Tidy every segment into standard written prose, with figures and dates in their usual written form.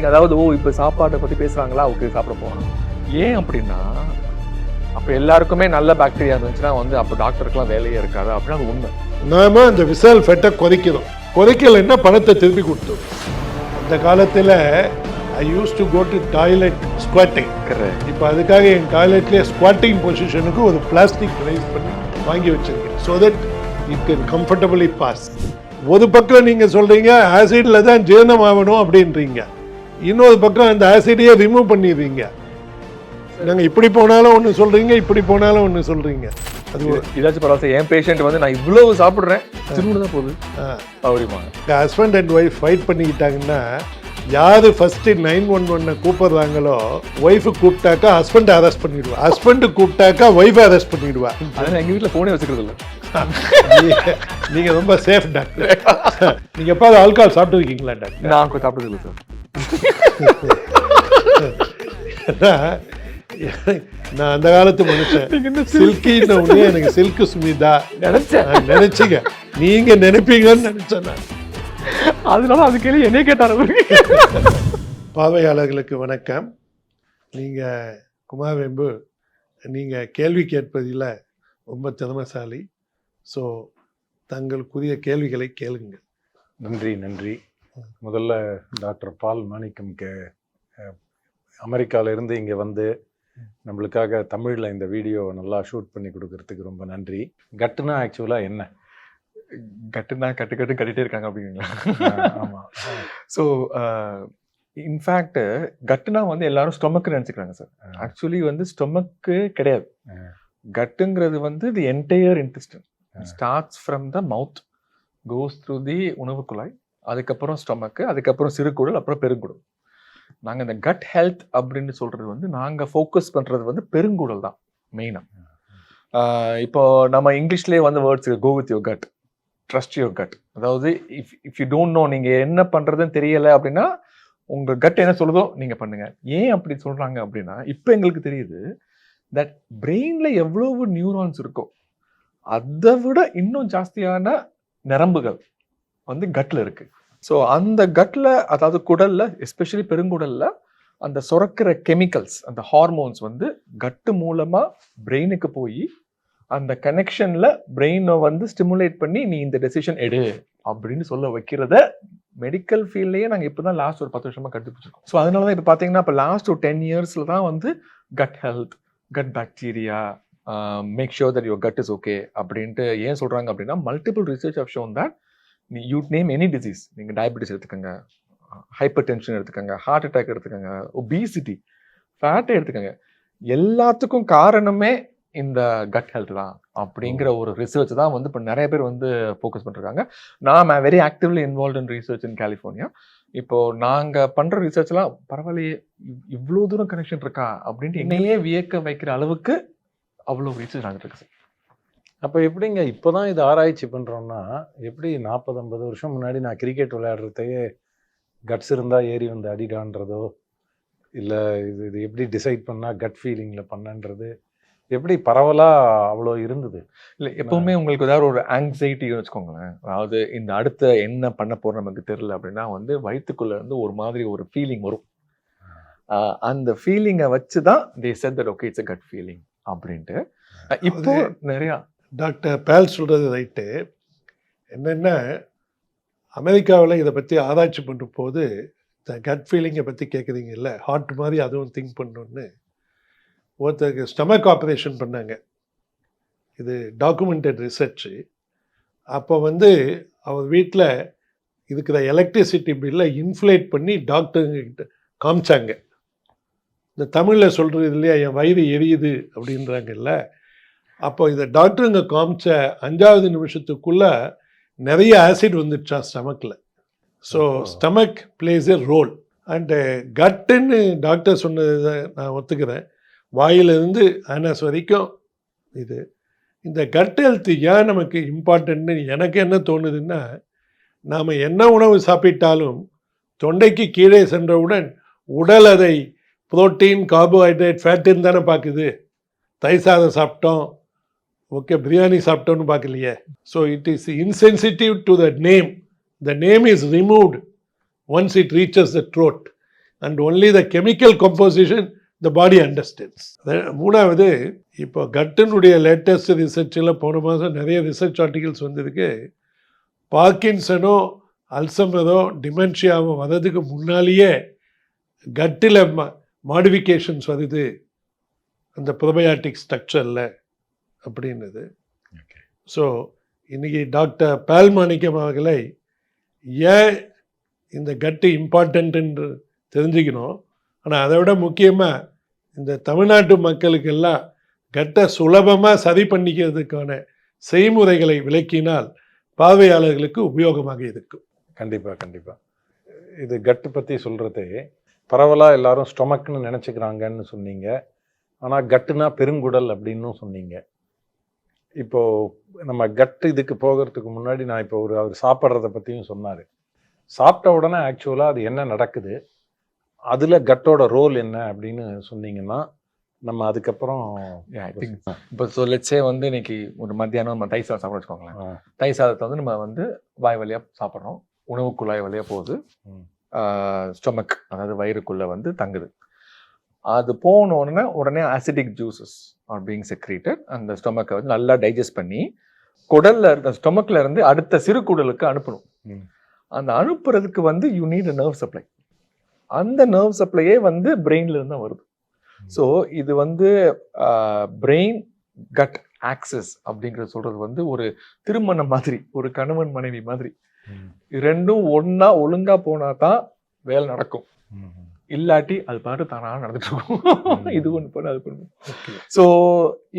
அதாவது இப்போ சாப்பாட்டை பற்றி பேசுகிறாங்களா, ஓகே சாப்பிட போகலாம். ஏன் அப்படின்னா, அப்போ எல்லாருக்குமே நல்ல பாக்டீரியா இருந்துச்சுன்னா அப்போ டாக்டருக்குலாம் வேலையே இருக்காது அப்படின்னா அது உண்மை. நாம அந்த விசால் ஃபெட்டை குறைக்கிறோம். குறைக்கலைன்னா பணத்தை திருப்பி கொடுத்தோம். அந்த காலத்தில் I use to go to toilet squatting. இப்போ அதுக்காக என் டாய்லெட்லேயே ஸ்குவாட்டிங் பொசிஷனுக்கு ஒரு பிளாஸ்டிக் ரைஸ் பண்ணி வாங்கி வச்சிருக்கேன். So that it can comfortably pass. ஒரு பக்கம் நீங்கள் சொல்கிறீங்க ஆசிடில் தான் ஜீரணம் ஆகணும் அப்படின்றீங்க, இன்னொரு பக்கம் அந்த ஆசிடையே ரிமூவ் பண்ணிடுறீங்க. நாங்கள் இப்படி போனாலும் ஒன்று சொல்கிறீங்க, இப்படி போனாலும் ஒன்று சொல்கிறீங்க. அது ஏதாச்சும் பரவாயில்ல. என் பேஷண்ட் நான் இவ்வளவு சாப்பிட்றேன் திரும்ப தான் போகுது அப்படிமா. ஹஸ்பண்ட் அண்ட் ஒய்ஃப் ஃபைட் பண்ணிக்கிட்டாங்கன்னா யார் ஃபஸ்ட்டு 911 கூப்பிடுறாங்களோ ஒய்ஃபு கூப்பிட்டாக்கா ஹஸ்பண்டை அரெஸ்ட் பண்ணிடுவா, ஹஸ்பண்டு கூப்பிட்டாக்கா ஒய்ஃபை அரெஸ்ட் பண்ணிடுவா. அதனால் எங்கள் வீட்டில் ஃபோனே வச்சுக்கிறது இல்லை. நீங்கள் ரொம்ப சேஃப் டாக்டர். நீங்கள் எப்போ ஆல்கஹால் சாப்பிட்டு இருக்கீங்களா டாக்டர்? நான் சாப்பிட்டது இல்லை சார். நான் அந்த காலத்து மனுஷன். சில்கின்னு உடனே எனக்கு சில்கு சுமிதா நினைச்சிங்க, நீங்க நினைப்பீங்கன்னு நினைச்சேன் நான். அதனால அது கேள்வி என்னைய கேட்டாரு. பார்வையாளர்களுக்கு வணக்கம். நீங்க குமாரவேம்பு, நீங்க கேள்வி கேட்பதில் ரொம்ப திறமைசாலி. ஸோ தங்களுக்குரிய கேள்விகளை கேளுங்க. நன்றி. முதல்ல டாக்டர் பால் மாணிக்கம் அமெரிக்காவிலேருந்து இங்கே வந்து நம்மளுக்காக தமிழில் இந்த வீடியோவை நல்லா ஷூட் பண்ணி கொடுக்கறதுக்கு ரொம்ப நன்றி. கட்டுனா ஆக்சுவலாக என்ன? கட்டுனா கட்டிகிட்டே இருக்காங்க அப்படிங்களா? ஆமாம். ஸோ இன்ஃபேக்ட் கட்டுனா எல்லாரும் ஸ்டொமக்கு நினச்சிக்கிறாங்க சார். ஆக்சுவலி ஸ்டொமக்கு கிடையாது. கட்டுங்கிறது the entire intestine starts from the mouth, goes through the உணவு குழாய், அதுக்கப்புறம் ஸ்டொமக்கு, அதுக்கப்புறம் சிறுகுடல், அப்புறம் பெருங்குடல். நாங்கள் இந்த கட் ஹெல்த் அப்படின்னு சொல்றது நாங்கள் ஃபோக்கஸ் பண்ணுறது பெருங்குடல் தான் மெயினாக. இப்போ நம்ம இங்கிலீஷ்லேயே words go with your gut, trust your gut. அதாவது இஃப் யூ டோன்ட் நோ, நீங்கள் என்ன பண்ணுறதுன்னு தெரியலை அப்படின்னா உங்கள் கட் என்ன சொல்லுதோ நீங்கள் பண்ணுங்க. ஏன் அப்படி சொல்கிறாங்க அப்படின்னா, இப்போ எங்களுக்கு தெரியுது தட் பிரெயினில் எவ்வளவு நியூரான்ஸ் இருக்கோ அதை விட இன்னும் ஜாஸ்தியான நரம்புகள் கட்டில் இருக்குது. ஸோ அந்த கட்டில், அதாவது குடலில், எஸ்பெஷலி பெருங்குடலில் அந்த சுரக்கிற கெமிக்கல்ஸ், அந்த ஹார்மோன்ஸ் கட்டு மூலமாக பிரெயினுக்கு போய் அந்த கனெக்ஷனில் பிரெயினை ஸ்டிமுலேட் பண்ணி நீ இந்த டெசிஷன் எடு அப்படின்னு சொல்ல வைக்கிறத மெடிக்கல் ஃபீல்ட்லேயே நாங்கள் இப்போ தான் லாஸ்ட் ஒரு 10 வருஷமாக கண்டுபிடிச்சிருக்கோம். ஸோ அதனால தான் இப்போ பார்த்தீங்கன்னா இப்போ லாஸ்ட் ஒரு 10 இயர்ஸில் தான் gut health, gut bacteria, make sure that your gut is okay அப்படின்ட்டு ஏன் சொல்கிறாங்க அப்படின்னா, multiple research have shown that you name any disease, நீங்கள் டயபெட்டிஸ் எடுத்துக்கோங்க, ஹைப்பர் டென்ஷன் எடுத்துக்கோங்க, ஹார்ட் அட்டாக் எடுத்துக்கோங்க, ஒபிசிட்டி, ஃபேட்டை எடுத்துக்கோங்க, எல்லாத்துக்கும் காரணமே இந்த கட் ஹெல்த் தான் அப்படிங்கிற ஒரு ரிசர்ச் தான் இப்போ நிறைய பேர் ஃபோக்கஸ் பண்ணிருக்காங்க. நான் very actively involve in research in California. இப்போ நாங்கள் பண்ணுற ரிசர்ச்லாம் பரவாயில்லையே, இவ்வளோ தூரம் கனெக்ஷன் இருக்கா அப்படின்ட்டு என்னையே வியக்க வைக்கிற அளவுக்கு அவ்வளோ ரிசர்ச் நடந்துட்டு இருக்கு சார். அப்போ எப்படிங்க இப்போ தான் இது ஆராய்ச்சி பண்ணுறோன்னா, எப்படி 40-50 வருஷம் முன்னாடி நான் கிரிக்கெட் விளையாடுறதையே கட்ஸ் இருந்தால் ஏறி அடிடான்றதோ, இல்லை இது எப்படி டிசைட் பண்ணால் கட் ஃபீலிங்கில் பண்ணன்றது எப்படி பரவலாக அவ்வளோ இருந்தது? இல்லை, எப்போவுமே உங்களுக்கு ஏதாவது ஒரு ஆங்ஸைட்டி வச்சுக்கோங்களேன். அதாவது இந்த அடுத்த என்ன பண்ண போகிறோம் நமக்கு தெரியல அப்படின்னா வயிற்றுக்குள்ளே ஒரு மாதிரி ஒரு ஃபீலிங் வரும். அந்த ஃபீலிங்கை வச்சு தான் they said that okay it's a gut feeling அப்படின்ட்டு. இப்போ நிறையா டாக்டர் பேல் சொல்கிறது ரைட்டு. என்னென்னா, அமெரிக்காவில் இதை பற்றி ஆராய்ச்சி பண்ணுற போது இந்த கட் ஃபீலிங்கை பற்றி கேட்குறீங்கல்ல, ஹார்ட் மாதிரி அதுவும் திங்க் பண்ணணுன்னு ஒருத்தருக்கு ஸ்டமக் ஆப்ரேஷன் பண்ணாங்க. இது டாக்குமெண்டட் ரிசர்ச்சு. அப்போ அவர் வீட்டில் இருக்கிற எலக்ட்ரிசிட்டி பில்லை இன்ஃப்ளேட் பண்ணி டாக்டருங்கிட்ட காமிச்சாங்க. இந்த தமிழில் சொல்கிறது இல்லையா, என் வயிறு எரியுது அப்படின்றாங்கல்ல. அப்போ இதை டாக்டருங்க காமிச்ச 5வது நிமிஷத்துக்குள்ளே நிறைய ஆசிட் வந்துடுச்சா ஸ்டமக்கில். So stomach plays a role. And கட்டுன்னு டாக்டர் சொன்னதை நான் ஒத்துக்கிறேன். வாயிலிருந்து ஆனஸ் வரைக்கும் இந்த கட் ஹெல்த் ஏன் நமக்கு இம்பார்ட்டன்ட்னு எனக்கு என்ன தோணுதுன்னா, நாம் என்ன உணவு சாப்பிட்டாலும் தொண்டைக்கு கீழே சென்றவுடன் உடல் அதை புரோட்டீன், கார்போஹைட்ரேட், ஃபேட்டுன்னு தானே பார்க்குது. தயிர் சாதம் சாப்பிட்டோம், ஓகே, பிரியாணி சாப்பிட்டோன்னு பார்க்கலையே. So it is insensitive to the name. The name is removed once it reaches the throat. And only the chemical composition the body understands. மூணாவது, இப்போ கட்டினுடைய லேட்டஸ்ட் ரிசர்ச்சில் போன மாதம் நிறைய ரிசர்ச் ஆர்டிகல்ஸ் வந்ததுக்கு பார்க்கின்சனோ அல்சமரோ டிமென்ஷியாவோ வர்றதுக்கு முன்னாலேயே கட்டில் மாடிஃபிகேஷன்ஸ் வருது அந்த ப்ரோபயாட்டிக் ஸ்ட்ரக்சரில் அப்படின்னுது. ஸோ இன்றைக்கி டாக்டர் பால்மாணிக்கம் அவர்களை ஏன் இந்த கட்டு இம்பார்ட்டன்ட்டு தெரிஞ்சுக்கணும். ஆனால் அதை விட முக்கியமாக இந்த தமிழ்நாட்டு மக்களுக்கெல்லாம் கட்டை சுலபமாக சரி பண்ணிக்கிறதுக்கான செய்முறைகளை விளக்கினால் பார்வையாளர்களுக்கு உபயோகமாக இருக்கும். கண்டிப்பாக இது கட்டு பற்றி சொல்கிறதே பரவலாக எல்லாரும் ஸ்டொமக்னு நினச்சிக்கிறாங்கன்னு சொன்னீங்க. ஆனால் கட்டுனா பெருங்குடல் அப்படின்னும் சொன்னீங்க. இப்போது நம்ம கட்டு இதுக்கு போகிறதுக்கு முன்னாடி நான் இப்போ அவர் சாப்பிட்றத பற்றியும் சொன்னார். சாப்பிட்ட உடனே ஆக்சுவலாக அது என்ன நடக்குது, அதில் கட்டோட ரோல் என்ன அப்படின்னு சொன்னீங்கன்னா நம்ம அதுக்கப்புறம் இப்போ லெட்ஸே வந்து இன்னைக்கு ஒரு மத்தியானம் நம்ம தயிர் சாதம் சாப்பிட வச்சுக்கோங்களேன். தயிர் சாதத்தை வந்து நம்ம வந்து வாய் வழியாக சாப்பிட்றோம், உணவு குழாய் வழியாக போகுது, ஸ்டொமக் அதாவது வயிறுக்குள்ளே வந்து தங்குது. அது போனோடனே உடனே acidic juices are being secreted. அந்த ஸ்டொமக்கை வந்து நல்லா டைஜஸ்ட் பண்ணி குடல்ல இருக்க ஸ்டொமக்ல இருந்து அடுத்த சிறு குடலுக்கு அனுப்பணும். அந்த அனுப்புறதுக்கு வந்து you need a nerve supply. அந்த நர்வ் சப்ளையே வந்து பிரெயின்ல இருந்து தான் வருது. ஸோ இது வந்து பிரெயின் கட் ஆக்சஸ் அப்படிங்கிறது சொல்றது வந்து ஒரு திருமணம் மாதிரி, ஒரு கணவன் மனைவி மாதிரி. ரெண்டும் ஒன்னா ஒழுங்கா போனா தான் வேலை நடக்கும். இல்லாட்டி அது பாட்டு தானா நடந்துட்டு இருக்கும். இது ஒன்று பண்ணு அது பண்ணு. ஸோ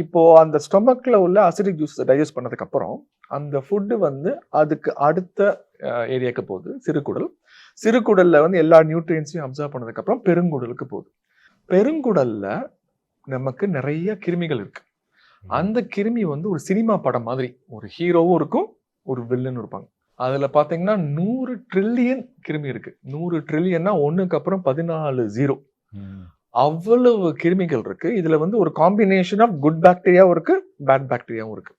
இப்போ அந்த ஸ்டொமக்ல உள்ள அசிடிக் ஜூஸ் டைஜஸ்ட் பண்ணதுக்கு அப்புறம் அந்த ஃபுட்டு வந்து அதுக்கு அடுத்த ஏரியாவுக்கு போகுது, சிறுகுடல். சிறுகுடல்ல வந்து எல்லா நியூட்ரியன்ஸையும் அப்சர்வ் பண்ணதுக்கு அப்புறம் பெருங்குடலுக்கு போகுது. பெருங்குடல்ல நமக்கு நிறைய கிருமிகள் இருக்கு. அந்த கிருமி வந்து ஒரு சினிமா படம் மாதிரி, ஒரு ஹீரோவும் இருக்கும், ஒரு வில்லனும் இருப்பாங்க. அதுல பாத்தீங்கன்னா 100 ட்ரில்லியன் கிருமி இருக்கு. 100 ட்ரில்லியன்னா ஒண்ணுக்கு அப்புறம் 14 0. அவ்வளவு கிருமிகள் இருக்கு. இதுல வந்து ஒரு காம்பினேஷன் ஆஃப் குட் பாக்டீரியாவும் இருக்கு, பேட் பாக்டீரியாவும் இருக்கு.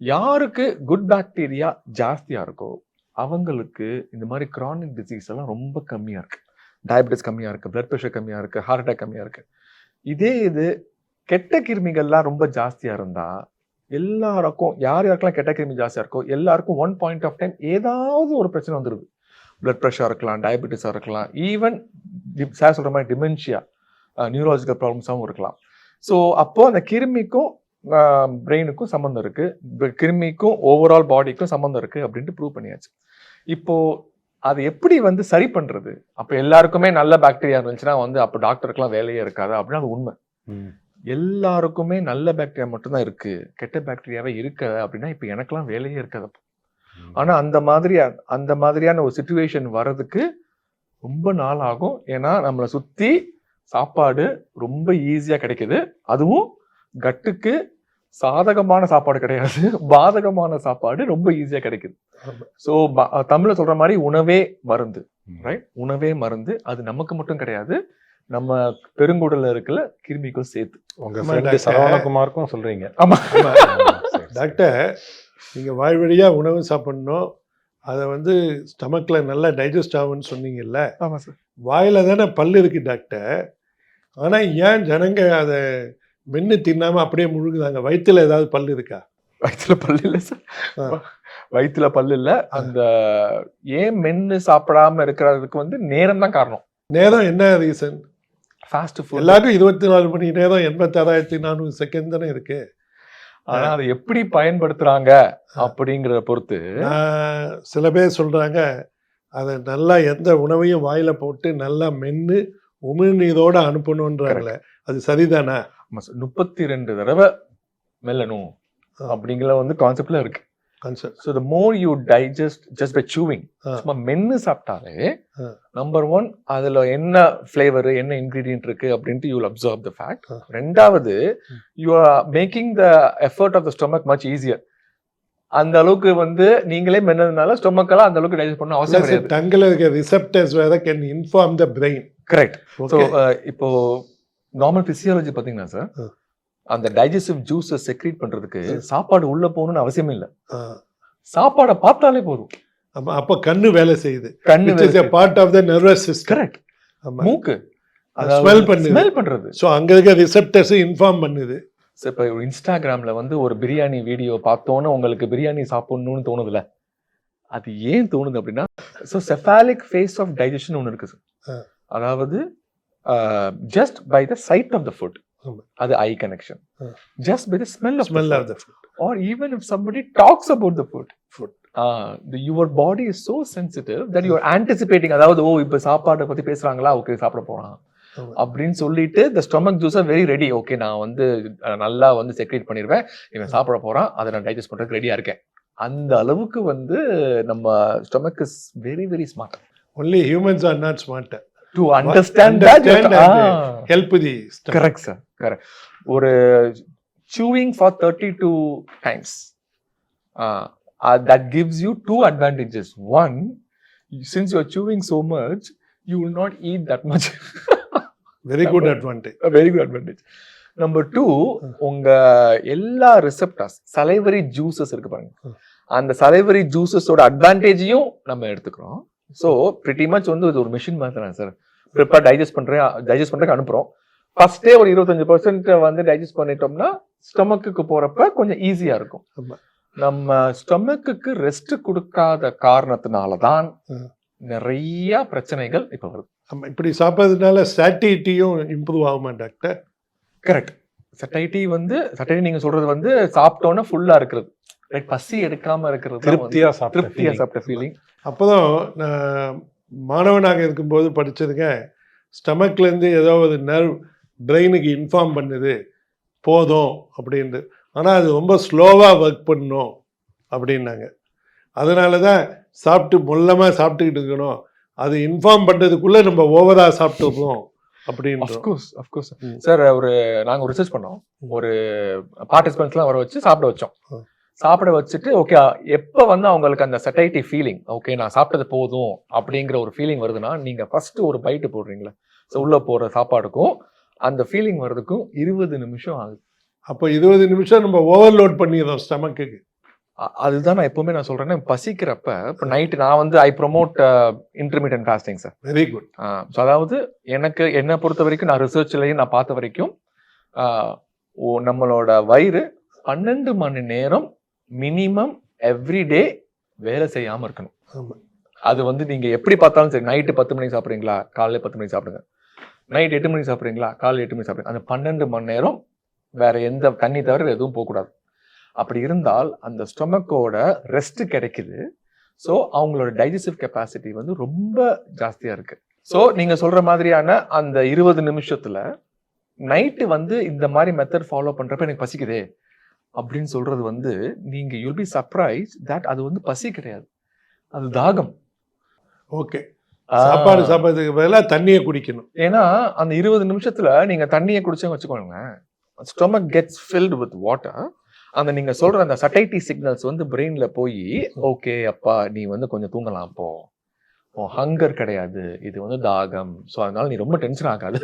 யாருக்கு குட் பாக்டீரியா ஜாஸ்தியா இருக்கோ அவங்களுக்கு இந்த மாதிரி கிரானிக் டிசீஸ் எல்லாம் ரொம்ப கம்மியா இருக்கு. டயபெட்டிஸ் கம்மியா இருக்கு, பிளட் ப்ரெஷர் கம்மியா இருக்கு, ஹார்ட் அட்டாக் கம்மியா இருக்கு. இது கெட்ட கிருமிகள்லாம் ரொம்ப ஜாஸ்தியா இருந்தா எல்லாருக்கும், யாருக்கெல்லாம் கெட்ட கிருமி ஜாஸ்தியா இருக்கோ எல்லாருக்கும் ஒன் பாயிண்ட் ஆஃப் டைம் ஏதாவது ஒரு பிரச்சனை வந்துருது. பிளட் ப்ரெஷரா இருக்கலாம், டயபெட்டிஸா இருக்கலாம், ஈவன் சார் சொல்ற மாதிரி டிமென்ஷியா, நியூரலாஜிக்கல் ப்ராப்ளம்ஸாகவும் இருக்கலாம். ஸோ அப்போ அந்த கிருமிக்கும் பிரெயினுக்கும் சம்மந்தம் இருக்கு, கிருமிக்கும் ஓவரால் பாடிக்கும் சம்மந்தம் இருக்கு அப்படின்ட்டு ப்ரூவ் பண்ணியாச்சு. இப்போ அது எப்படி வந்து சரி பண்றது? அப்ப எல்லாருக்குமே நல்ல பாக்டீரியா இருந்துச்சுன்னா வந்து அப்ப டாக்டருக்குலாம் வேலையே இருக்காது அப்படின்னா அது உண்மை. எல்லாருக்குமே நல்ல பாக்டீரியா மட்டும்தான் இருக்கு, கெட்ட பாக்டீரியாவே இருக்காது அப்படின்னா இப்ப எனக்கெல்லாம் வேலையே இருக்காது. ஆனா அந்த மாதிரியான ஒரு சிச்சுவேஷன் வர்றதுக்கு ரொம்ப நாள் ஆகும். ஏன்னா நம்மளை சுத்தி சாப்பாடு ரொம்ப ஈஸியா கிடைக்குது. அதுவும் கட்டுக்கு சாதகமான சாப்பாடு கிடையாது, பாதகமான சாப்பாடு ரொம்ப ஈஸியா கிடைக்குது. ஸோ தமிழ்ல சொல்ற மாதிரி உணவே மருந்து, ரைட்? உணவே மருந்து. அது நமக்கு மட்டும் கிடையாது, நம்ம பெருங்குடல்ல இருக்கிற கிருமிக்கும் சேர்த்து. உங்க ஃப்ரெண்ட் சரவணகுமாருக்கும் சொல்றீங்க? ஆமா டாக்டர், நீங்க வாய் வழியா உணவு சாப்பிடணும், அதை வந்து ஸ்டமக்ல நல்லா டைஜஸ்ட் ஆகும்னு சொன்னீங்கல்ல. ஆமா சார். வாயில தானே பல்லு இருக்கு டாக்டர். ஆனா ஏன் ஜனங்க அதை மென்னு தின்னாம அப்படியே முழுங்குதாங்க? வயிற்றுல ஏதாவது பல்லு இருக்கா? வயிற்றுல பல்லு இல்லை சார், வயிற்றுல பல்லு இல்லை. அந்த ஏன் மென்னு சாப்பிடாம இருக்கிறதுக்கு வந்து நேரம் தான் காரணம். நேரம் என்ன ரீசன்? Fast food. எல்லாருக்கும் 24 மணி நேரம் 86,400 செகண்ட் தானே இருக்கு. ஆனா அதை எப்படி பயன்படுத்துறாங்க அப்படிங்கிறத பொறுத்து. சில பேர் சொல்றாங்க அதை நல்லா எந்த உணவையும் வாயில போட்டு நல்லா மென்னு உமிழ்நீரோட அனுப்பணும்ன்றாங்களே, அது சரிதானா? 32 தடவை மெல்லணும் அப்படிங்கிற வந்து கான்செப்ட்ல இருக்கு. So the more you digest just by chewing, சும்மா மென்னு சாப்பிட்டாலே நம்பர் 1 அதுல என்ன ஃபிளேவர், என்ன இன்கிரீடியன்ட் இருக்கு அப்படின்ட்டு you will observe the fact. ரெண்டாவது, you are making the effort of the stomach much easier. அந்த அளவுக்கு வந்து நீங்களே மென்னதுனால ஸ்டொமக்கெல்லாம் அந்த அளவுக்கு டைஜஸ்ட் பண்ண அவசியம் கிடையாது. டங்கில் இருக்க ரிசெப்டர்ஸ் வேற can inform the brain. Correct. So இப்போ நார்மல் பிசியாலஜி பார்த்தீங்கன்னா சார், அந்த டைஜஸ்டிவ் ஜூஸை செக்ரீட் பண்றதுக்கு சாப்பாடு உள்ள போகணும்னு அவசியம் இல்லை, சாப்பாடை பார்த்தாலே போதும். அப்போ கண்ணு வேலை செய்யுது. கண்ணு part of the nervous system. Correct. ஆமா. மூக்கு ஸ்மெல் பண்ணுது. ஸ்மெல் பண்றது. ஸோ அங்க இருக்க ரிசெப்டர்ஸ் இன்ஃபார்ம் பண்ணுது. இப்போ இன்ஸ்டாகிராம்ல வந்து ஒரு பிரியாணி வீடியோ பார்த்தோன்னு உங்களுக்கு பிரியாணி சாப்பிடணும்னு தோணுதுல, அது ஏன் தோணுது அப்படின்னா, so cephalic phase of digestion ஒன்று இருக்கு சார். அதாவது just by the sight of the food, அது eye connection. Just by the smell of the food, or even if somebody talks about the food, your body is so sensitive that you are anticipating. அதாவது ஓ இப்போ சாப்பாட்டை பத்தி பேசுறாங்களா, okay சாப்பிட போறான் அப்படின்னு சொல்லிட்டு the stomach juice are very ready. Okay நான் வந்து நல்லா வந்து செக்ரேட் பண்ணிடுவேன், இவன் சாப்பிட போறான், அதை நான் டைஜஸ்ட் பண்றதுக்கு ரெடியா இருக்கேன். அந்த அளவுக்கு வந்து நம்ம stomach is very very smart. Only humans are not smart to understand that and help the stomach. Correct sir, correct. ஒரு chewing for 32 times, that gives you two advantages. One, since you are chewing so much, you will not eat that much. Very good advantage. A very good advantage. Number two, உங்க எல்லா receptors salivary juices இருக்கு பாருங்க, அந்த salivary juices ஓட அட்வான்டேஜையும் நம்ம எடுத்துக்கிறோம். So pretty much வந்து இது ஒரு மிஷின் மாதிரி தான் சார். ப்ரிப்பேர் டைஜஸ்ட் பண்றதுக்கு அனுப்புறோம். ஃபர்ஸ்டே ஒரு 25% வந்து டைஜஸ்ட் பண்ணிட்டோம்னா ஸ்டொமக்குக்கு போறப்ப கொஞ்சம் ஈஸியா இருக்கும். நம்ம ஸ்டொமக்குக்கு ரெஸ்ட் கொடுக்காத காரணத்தினாலதான் நிறைய பிரச்சனைகள் இப்ப வருது. இப்படி சாப்பிட்றதுனால சாட்டிட்டியும் இம்ப்ரூவ் ஆகுமா டாக்டர்? கரெக்ட். சட்டைட்டி நீங்க சொல்றது வந்து சாப்பிட்டோன்னா ஃபுல்லா இருக்கிறது, பசி எடுக்காம இருக்கிறது, திருப்தியா சாப்பிட்ட ஃபீலிங். அப்போதான் நான் மாணவனாக இருக்கும்போது படிச்சதுங்க, ஸ்டமக்ல இருந்து ஏதோ ஒரு நர்வ் பிரெயினுக்கு இன்ஃபார்ம் பண்ணுது போதும் அப்படின்ட்டு. ஆனால் அது ரொம்ப ஸ்லோவாக ஒர்க் பண்ணணும் அப்படின்னாங்க. அதனால தான் மொல்லமாக சாப்பிட்டுக்கிட்டு இருக்கணும், அது இன்ஃபார்ம் பண்ணுறதுக்குள்ளே நம்ம ஓவராக சாப்பிட்டுருக்கோம் அப்படின்னு. Of course sir. நாங்கள் ஒரு ரிசர்ச் பண்ணோம், ஒரு பார்ட்டிசிபென்ட்ஸ்லாம் வர வச்சு சாப்பிட வச்சுட்டு ஓகே எப்போ வந்து அவங்களுக்கு அந்த சட்டைட்டி ஃபீலிங், ஓகே நான் சாப்பிட்டது போதும் அப்படிங்கிற ஒரு ஃபீலிங் வருதுன்னா, நீங்கள் ஃபர்ஸ்ட் ஒரு பைட்டு போடுறீங்களா, ஸோ உள்ள போகிற சாப்பாடுக்கும் அந்த ஃபீலிங் வர்றதுக்கும் 20 நிமிஷம் ஆகுது. அப்போ 20 நிமிஷம் நம்ம ஓவர்லோட் பண்ணிடுறோம் ஸ்டமக்குக்கு. அதுதான் நான் எப்பவுமே நான் சொல்றேன்னா, பசிக்கிறப்ப இப்போ நைட்டு நான் வந்து I promote intermittent fasting sir. Very good. So அதாவது என்னை பொறுத்த வரைக்கும், நான் ரிசர்ச்லையும் நான் பார்த்த வரைக்கும், நம்மளோட வயிறு 12 மணி நேரம் மினிமம் எவ்ரிடே வேலை செய்யாம இருக்கணும். அது வந்து நீங்க எப்படி பார்த்தாலும் சரி, நைட்டு 10 மணிக்கு சாப்பிட்றீங்களா, காலையில 10 மணிக்கு சாப்பிடுங்க, நைட் 8 மணிக்கு சாப்பிட்றீங்களா, காலையில் 8 மணிக்கு சாப்பிடுங்க, அந்த 12 மணி நேரம் வேற எந்த தண்ணி தவிர எதுவும் போகக்கூடாது. அப்படி இருந்தால் அந்த ஸ்டொமக்கோட ரெஸ்ட் கிடைக்குது. ஸோ அவங்களோட டைஜஸ்டிவ் கெப்பாசிட்டி வந்து ரொம்ப ஜாஸ்தியா இருக்கு. ஸோ நீங்க சொல்ற மாதிரியான அந்த 20 நிமிஷத்துல நைட்டு வந்து இந்த மாதிரி மெத்தட் ஃபாலோ பண்றப்ப எனக்கு பசிக்குதே அப்படின்னு சொல்றது வந்து, நீங்க யூல் பி சர்ப்ரைஸ் தட் அது வந்து பசி கிடையாது, அது தாகம். ஓகே, சாப்பாடு சாப்பிட்றதுக்கு பதிலாக தண்ணியை குடிக்கணும். ஏன்னா அந்த 20 நிமிஷத்துல நீங்க தண்ணியை குடிச்சோன்னு வச்சுக்கோங்க, stomach gets field with water. அந்த நீங்க சொல்ற அந்த சட்டைட்டி சிக்னல்ஸ் வந்து பிரெயின்ல போய், ஓகே அப்பா நீ வந்து கொஞ்சம் தூங்கலாம், அப்போ ஹங்கர் கிடையாது, இது வந்து தாகம், ஸோ அதனால நீ ரொம்ப டென்ஷன் ஆகாது,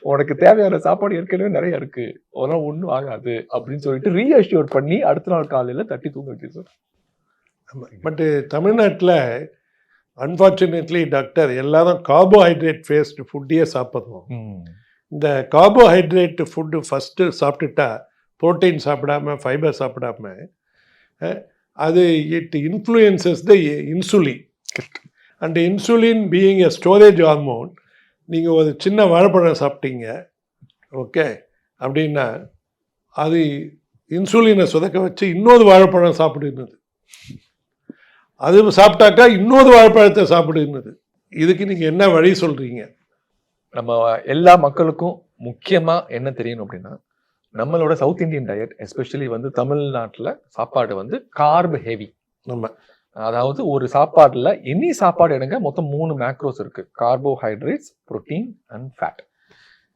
உனக்கு தேவையான சாப்பாடு ஏற்கனவே நிறைய இருக்கு, அதெல்லாம் ஒன்றும் ஆகாது அப்படின்னு சொல்லிட்டு ரீஅஷ்யூர் பண்ணி அடுத்த நாள் காலையில தட்டி தூங்க வைக்க சார். பட் தமிழ்நாட்டில் அன்ஃபார்ச்சுனேட்லி டாக்டர் எல்லாரும் கார்போஹைட்ரேட் பேஸ்டு ஃபுட்டையே சாப்பிட்றோம். இந்த கார்போஹைட்ரேட் ஃபுட்டு ஃபஸ்ட்டு சாப்பிட்டுட்டா, ப்ரோட்டீன் சாப்பிடாம ஃபைபர் சாப்பிடாம, அது it influences the insulin. And insulin being a storage hormone, நீங்கள் ஒரு சின்ன வாழைப்பழம் சாப்பிட்டீங்க ஓகே அப்படின்னா, அது இன்சுலினை சுதக்க வச்சு இன்னொரு வாழைப்பழம் சாப்பிடுന്നത്, அது சாப்பிட்டாக்கா இன்னொரு வாழைப்பழத்தை சாப்பிடுന്നത്. இதுக்கு நீங்கள் என்ன வழி சொல்கிறீங்க? நம்ம எல்லா மக்களுக்கும் முக்கியமாக என்ன தெரியணும் அப்படின்னா, நம்மளோட சவுத் இந்தியன் டயட் எஸ்பெஷலி வந்து தமிழ்நாட்டில் சாப்பாடு வந்து கார்ப் ஹெவி. அதாவது ஒரு சாப்பாடுல எனி சாப்பாடு எடுங்க, மொத்தம் 3 மேக்ரோஸ் இருக்கு, கார்போஹைட்ரேட்ஸ், புரோட்டீன் அண்ட் ஃபேட்.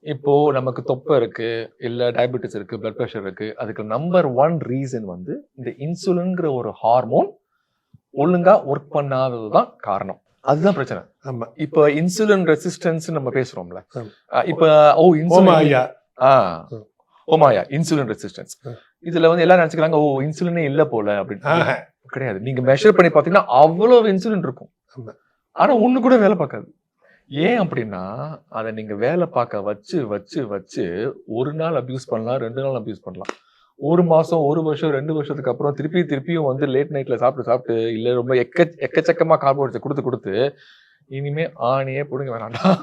இப்போ நமக்கு தொப்பை இருக்கு, இல்ல டயபெட்டிஸ் இருக்கு, பிளட் ப்ரெஷர் இருக்கு, அதுக்கு நம்பர் 1 ரீசன் வந்து இந்த இன்சுலின்ங்கிற ஒரு ஹார்மோன் ஒழுங்கா ஒர்க் பண்ணாததுதான் காரணம். அதுதான் பிரச்சனை. ஆமா, இப்போ இன்சுலின் ரெசிஸ்டன்ஸ் நம்ம பேசுறோம்ல, இப்ப ஓமாயா இன்சுலின் ரெசிஸ்டன்ஸ், இதுல வந்து எல்லாரும் நினைச்சுக்கிறாங்க ஓ இன்சுலினே இல்ல போல அப்படின்னு. கிடையாது. நீங்க மெஷர் பண்ணி பாத்தீங்கன்னா அவ்வளவு இன்சுலின் இருக்கும், ஆனா ஒண்ணு கூட வேலை பார்க்காது. ஏன் அப்படின்னா அதை நீங்க வேலை பார்க்க வச்சு வச்சு வச்சு ஒரு நாள் அபியூஸ் பண்ணலாம், 2 நாள் அபியூஸ் பண்ணலாம். 1 மாசம், 1 வருஷம், 2 வருஷத்துக்கு அப்புறம் திருப்பியும் வந்து லேட் நைட்ல சாப்பிட்டு இல்ல ரொம்ப எக்கச்சக்கமா கார்போஹைட்ரேட் கொடுத்து இனிமே ஆணியே புடுங்க வேணாண்டா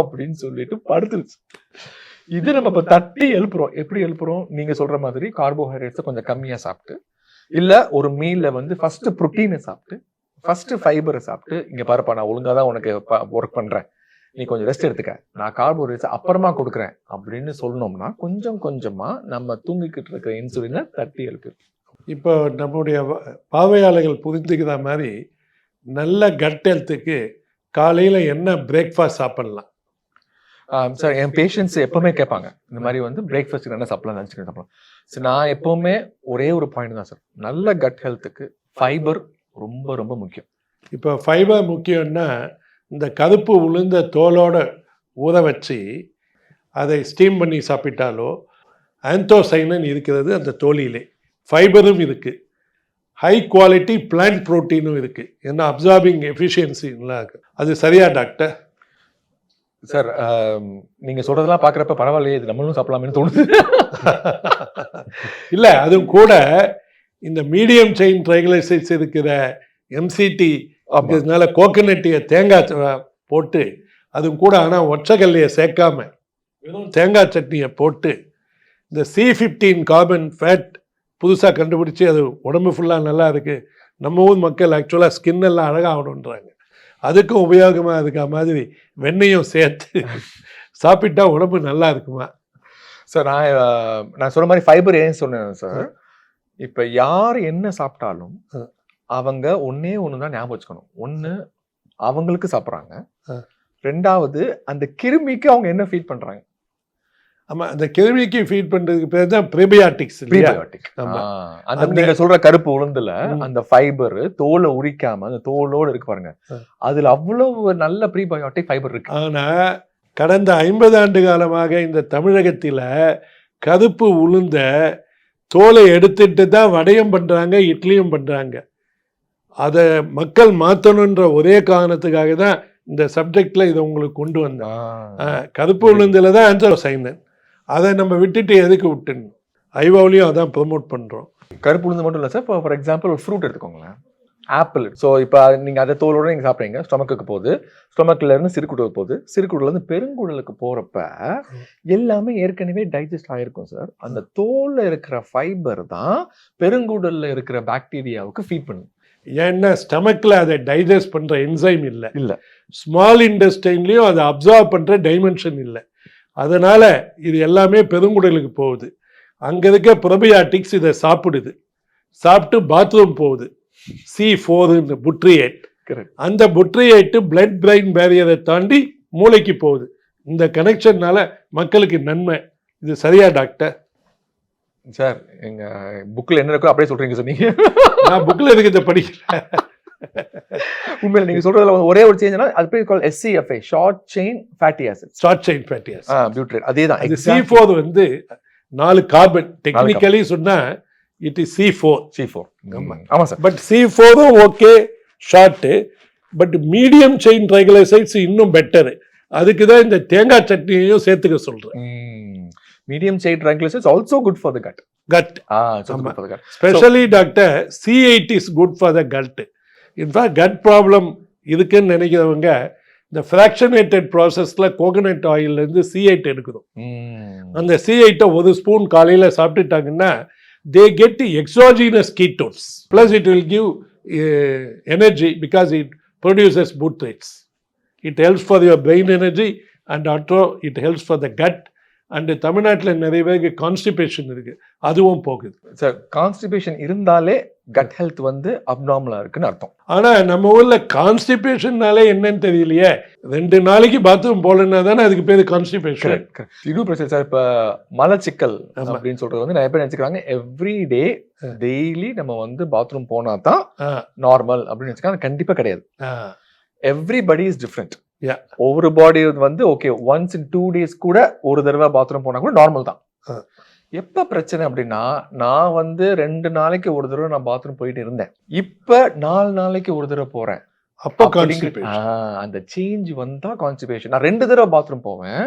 அப்படின்னு சொல்லிட்டு படுத்துருச்சு. இது நம்ம இப்ப தட்டி எழுப்புறோம். எப்படி எழுப்புறோம்? நீங்க சொல்ற மாதிரி கார்போஹைட்ரேட்ஸை கொஞ்சம் கம்மியா சாப்பிட்டு, இல்ல ஒரு மீல்ல வந்து ஃபர்ஸ்ட் புரோட்டீனை சாப்பிட்டு, ஃபர்ஸ்ட் ஃபைபரை சாப்பிட்டு, இங்க பாருப்பா நான் ஒழுங்கா தான் உனக்கு ஒர்க் பண்றேன், நீ கொஞ்சம் ரெஸ்ட் எடுத்துக்க, நான் கார்போஹைட்ரேட்ஸ் அப்புறமா கொடுக்குறேன் அப்படின்னு சொன்னோம்னா கொஞ்சம் கொஞ்சமா நம்ம தூங்கிக்கிட்டு இருக்கிற இன்சுலினை தட்டி எழுப்பு. இப்போ நம்முடைய பார்வையாளர்கள் புரிஞ்சுக்கிற மாதிரி நல்ல கட் ஹெல்த்துக்கு காலையில் என்ன பிரேக்ஃபாஸ்ட் சாப்பிடலாம்? சார் என் பேஷண்ட்ஸ் எப்பவுமே கேட்பாங்க இந்த மாதிரி வந்து பிரேக்ஃபாஸ்ட்டுக்கு என்ன சாப்பிடலாம், லஞ்சுக்கு என்ன சாப்பிடலாம். சரி, நான் எப்பவுமே ஒரே ஒரு பாயிண்ட் தான் சார், நல்ல கட் ஹெல்த்துக்கு ஃபைபர் ரொம்ப ரொம்ப முக்கியம். இப்போ ஃபைபர் முக்கியம்னா இந்த கருப்பு உளுந்த தோலோட ஊற வச்சு அதை ஸ்டீம் பண்ணி சாப்பிட்டாலோ ஆந்தோசைனன் இருக்கிறது அந்த தோலிலே, ஃபைபரும் இருக்குது, ஹை குவாலிட்டி பிளான்ட் ப்ரோட்டீனும் இருக்குது, ஏன்னா அப்சார்பிங் எஃபிஷியன்சிலாம் இருக்குது. அது சரியா டாக்டர்? சார் நீங்க சொல்றதெல்லாம் பாக்குறப்ப பரவாயில்லையே, இது நம்மளும் சாப்பிடலாம்னு தோணுது. இல்லை, அதுவும் கூட இந்த மீடியம் செயின் ட்ரைகிளைசரைட்ஸ் இருக்கிற எம்சிடி இதனால கோகனட்டியை தேங்காய் போட்டு, அதுவும் கூட ஆனால் ஒற்றைக்கல்லையை சேர்க்காம வெறும் தேங்காய் சட்னியை போட்டு இந்த C15 கார்பன் ஃபேட் புதுசாக கண்டுபிடிச்சி அது உடம்பு ஃபுல்லாக நல்லா இருக்குது. நம்ம ஊர் மக்கள் ஆக்சுவலாக ஸ்கின் எல்லாம் அழகாகணுன்றாங்க, அதுக்கும் உபயோகமாக இருக்க மாதிரி வெண்ணையும் சேர்த்து சாப்பிட்டா உடம்பு நல்லா இருக்குமா? சார் நான் சொன்ன மாதிரி ஃபைபர் ஏன் சொன்னேன் சார், இப்போ யார் என்ன சாப்பிட்டாலும் அவங்க ஒன்னே ஒன்று தான் ஞாபகம் வச்சுக்கணும். ஒன்று அவங்களுக்கு சாப்பிட்றாங்க, 2வது அந்த கிருமிக்கு அவங்க என்ன ஃபீட் பண்ணுறாங்க. ஆமாம், அந்த கிருமிக்கு ஃபீட் பண்ணுறதுக்கு பேர் தான் ப்ரீபயாட்டிக்ஸ். அந்த நீங்க சொல்ற கருப்பு உளுந்துல அந்த ஃபைபர் தோலை உரிக்காம அந்த தோலோடு இருக்கு பாருங்க, அதுல அவ்வளவு நல்ல ப்ரீபயாட்டிக் ஃபைபர் இருக்கு. ஆனா கடந்த 50 ஆண்டு காலமாக இந்த தமிழகத்தில் கருப்பு உளுந்த தோலை எடுத்துட்டு தான் வடையும் பண்றாங்க, இட்லியும் பண்றாங்க. அதை மக்கள் மாற்றணுன்ற ஒரே காரணத்துக்காக தான் இந்த சப்ஜெக்ட்ல இதை உங்களுக்கு கொண்டு வந்தேன். கருப்பு உளுந்துல தான் ஆந்தோசைனன், அதை நம்ம விட்டுட்டு எதுக்கு விட்டுணும்? ஐவாவிலையும் அதான் ப்ரொமோட் பண்ணுறோம். கருப்பு உளுந்து மட்டும் இல்லை சார், இப்போ ஃபார் எக்ஸாம்பிள் ஒரு ஃப்ரூட் எடுத்துக்கோங்களேன், ஆப்பிள். ஸோ இப்போ நீங்கள் அதை தோலோடு நீங்கள் சாப்பிட்றீங்க, ஸ்டொமக்குக்கு போகுது, ஸ்டொமக்கில் இருந்து சிறுகுடலுக்கு போகுது, சிறுகுடலேருந்து பெருங்குடலுக்கு போகிறப்ப எல்லாமே ஏற்கனவே டைஜஸ்ட் ஆகிருக்கும் சார். அந்த தோலில் இருக்கிற ஃபைபர் தான் பெருங்குடலில் இருக்கிற பாக்டீரியாவுக்கு ஃபீட் பண்ணும். ஏன்னா ஸ்டமக்கில் அதை டைஜஸ்ட் பண்ணுற என்சைம் இல்லை, ஸ்மால் இன்டெஸ்டைன்லேயும் அதை அப்சார்ப் பண்ணுற டைமென்ஷன் இல்லை. அதனால் இது எல்லாமே பெருங்குடலுக்கு போகுது. அங்கே இருக்க ப்ரோபயாட்டிக்ஸ் இதை சாப்பிடுது, சாப்பிட்டு பாத்ரூம் போகுது, C4 புட்ரியேட். அந்த புட்ரியேட்டு பிளட் பிரெயின் பேரியரை தாண்டி மூளைக்கு போகுது. இந்த கனெக்ஷன்னால மக்களுக்கு நன்மை. இது சரியா டாக்டர்? சார் எங்க புக்கில் என்ன இருக்கோ அப்படியே சொல்றீங்க சார். நீங்க நான் புக்கில் இருக்கிறத படிக்கல. உண்மையில நீங்க சொல்றதுல ஒரே ஒரு சேஞ்ச்னா அது பேர் call SCFA, short chain fatty acid. Short chain fatty acid butyrate, அதேதான். C4 வந்து 4 கார்பன், டெக்னிக்கலி சொன்னா இட் இஸ் C4. ஆமா sir. But C4 okay short, but medium chain triglycerides இன்னும் பெட்டர். அதுக்கு தான் இந்த தேங்காய் சட்னியையும் சேர்த்துக்க சொல்றேன். Medium chain triglycerides also good for the gut. Specially doctor C8 is good for the gut. In fact gut problem இருக்குன்னு நினைக்கிறவங்க இந்த ஃப்ராக்ஷனேட்டட் ப்ராசஸில் கோகனட் ஆயிலேருந்து C8 எடுக்கணும். அந்த C8 ஒரு ஸ்பூன் காலையில் சாப்பிட்டுட்டாங்கன்னா they get exogenous ketones, plus it will give energy because it produces butyrates. It helps for your brain energy and also it helps for the gut. And தமிழ்நாட்டில் நிறைய பேருக்கு constipation இருக்கு, அதுவும் போகுது சார். கான்ஸ்டிபேஷன் இருந்தாலே cut health வந்து அப்நார்மலா இருக்குன்னு அர்த்தம். ஆனா நம்ம ஊர்ல கான்ஸ்டிபேஷன்னாலே என்னன்னு தெரியலையே. 2 நாளைக்கு பாத்ரூம் போலன்னா தானே அதுக்கு பேரு கான்ஸ்டிபேஷன். இது பிரச்சனை சார். இப்ப மலச்சிக்கல் அப்படின்னு சொல்றது வந்து நிறைய பேர் நினைச்சுக்கிறாங்க எவ்ரி டே டெய்லி நம்ம வந்து பாத்ரூம் போனா தான் நார்மல் அப்படின்னு நினைச்சுக்காங்க. கண்டிப்பா கிடையாது. Everybody is different. ஒவ்வொரு பாடி வந்து ஓகே ஒன்ஸ் இன் 2 days கூட ஒரு தடவை பாத்ரூம் போனா கூட நார்மல் தான். எப்ப பிரச்சனை அப்படின்னா, நான் வந்து 2 நாளைக்கு ஒரு தடவை நான் பாத்ரூம் போயிட்டு இருந்தேன், இப்ப 4 நாளைக்கு ஒரு தடவை போறேன். அப்போ கான்ஸ்டிபேஷன். அந்த சேஞ்ச் வந்தா கான்ஸ்டிபேஷன். நான் 2 தடவை பாத்ரூம் போவேன்,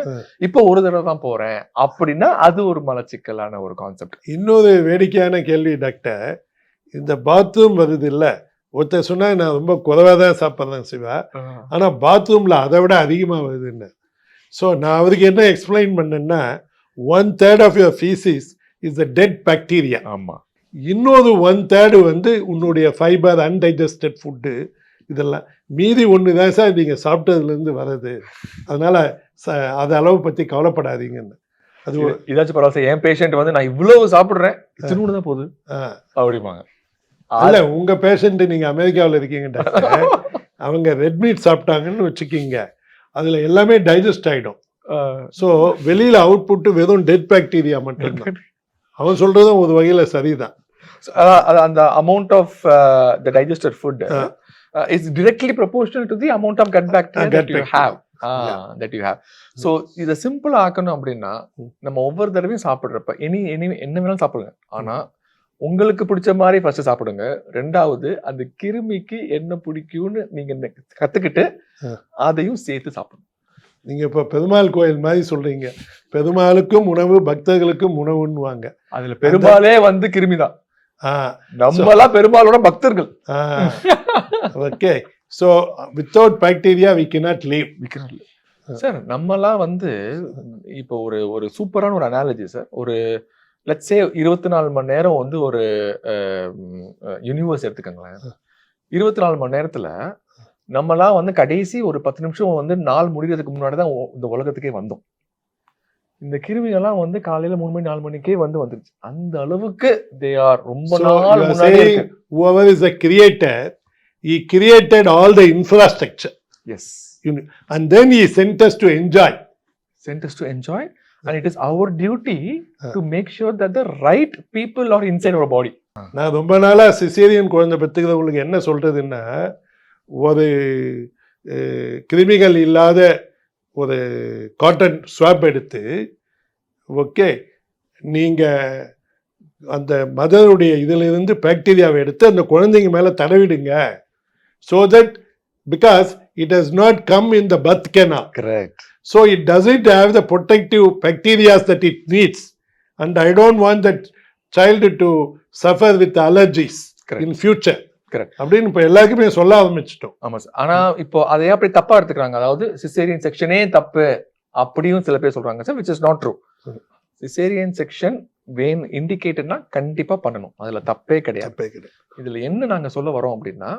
இப்போ ஒரு தடவை தான் போறேன் அப்படின்னா அது ஒரு மலச்சிக்கலான ஒரு கான்செப்ட். இன்னொரு வேடிக்கையான கேள்வி டாக்டர், இந்த பாத்ரூம் வருது இல்ல, ஒருத்தர் சொன்னா நான் ரொம்ப குறைவா தான் சாப்பிட்றேன் சிவா, ஆனா பாத்ரூம்ல அதை விட அதிகமா வருதுன்னு. ஸோ நான் அவருக்கு என்ன எக்ஸ்பிளைன் பண்ணேன்னா, 1/3 of your faeces is the dead bacteria. ஆமா. இன்னொரு 1/3 வந்து உன்னுடைய ஃபைபர், அன்டைஜஸ்டட் ஃபுட்டு, இதெல்லாம். மீதி ஒன்று தான் சார் நீங்கள் சாப்பிட்டதுலேருந்து வர்றது. அதனால அது அளவு பற்றி கவலைப்படாதீங்கன்னு. அது இதாச்சும் பரவாயில்ல, என் பேஷண்ட் வந்து நான் இவ்வளவு சாப்பிட்றேன், இத்தினூடு தான் போகுது அப்படிம்பாங்க. அல்ல, உங்க பேஷண்ட் நீங்க அமெரிக்காவில் இருக்கீங்க டாக்டர், அவங்க ரெட் மீட் சாப்பிட்டாங்கன்னு வச்சுக்கிங்க, அதுல எல்லாமே டைஜஸ்ட் ஆயிடும். ஸோ வெளியில அவுட்புட் வெறும் டெட் பாக்டீரியா மட்டும்தான். அவன் சொல்றதும் ஒரு வகையில சரிதான். அந்த amount of the digested food is directly proportional to the amount of gut bacteria that you have. that you have. So இதை சிம்பிள் ஆக்கணும் அப்படின்னா, நம்ம ஒவ்வொரு தடவையும் சாப்பிட்றப்ப என்ன வேணாலும் சாப்பிடுங்க, ஆனா உங்களுக்கு பிடிச்ச மாதிரி ஃபர்ஸ்ட் சாப்பிடுங்க. 2வது அந்த கிருமிக்கு என்ன பிடிக்கும்னு நீங்க கத்துக்கிட்டு அதையும் சேர்த்து சாப்பிடுங்க. நீங்க இப்ப பெருமாள் கோயில் மாதிரி சொல்றீங்க, பெருமாளுக்கும் உணவு பக்தர்களுக்கும் உணவுன்னுவாங்க. அதுல பெருமாளே வந்து கிருமிதான். நம்மளாம் பெருமாளோட பக்தர்கள். Okay, so without bacteria we cannot live. Sir நம்மலாம் வந்து இப்போ ஒரு சூப்பரான ஒரு அனாலஜி சார். ஒரு லெட்ஸ் சே 24 மணி நேரம் வந்து ஒரு யூனிவர்ஸ் எடுத்துக்கங்களேன். 24 மணி நேரத்துல நம்மலாம் வந்து கடைசி ஒரு 10 நிமிஷம் வந்து நாள் முடிகிறதுக்கு முன்னாடி தான் இந்த உலகத்துக்கே வந்தோம். இந்த கிருமிகள்லாம் வந்து காலையில 3 மணி 4 மணிக்கே வந்துருச்சு. அந்த அளவுக்கு they are ரொம்ப நாள் முன்னாடி இருக்கு. Whoever is a creator, he created all the infrastructure. Yes. And then he sent us to enjoy. And it is our duty to make sure that the right people are inside our body. நான் ரொம்ப நாளா caesarean குழந்தை பெற்றுக்கிறவங்களுக்கு என்ன சொல்றதுன்னா, ஒரு கிருமிகள் இல்லாத ஒரு காட்டன் ஸ்வாப் எடுத்து, ஓகே, நீங்க அந்த மதருடைய இதிலிருந்து பாக்டீரியாவை எடுத்து அந்த குழந்தைங்க மேல தடவிடுங்க. So that because it does not come in the birth canal. Correct. So it doesn't have the protective bacteria that it needs. And I don't want that child to suffer with allergies. Correct. In future. Correct. அப்படின்னு இப்போ எல்லாருக்குமே சொல்ல ஆரம்பிச்சிட்டோம். ஆமா sir. ஆனா இப்போ அதையே அப்படி தப்பா எடுத்துக்கிறாங்க. அதாவது சிசேரியன் செக்ஷனே தப்பு அப்படியும் சில பேர் சொல்றாங்க sir, which is not true. Cesarean section இண்டிகேட்டட்னா கண்டிப்பா பண்ணணும், அதுல தப்பே கிடையாது. இதுல என்ன நாங்க சொல்ல வரோம் அப்படின்னா,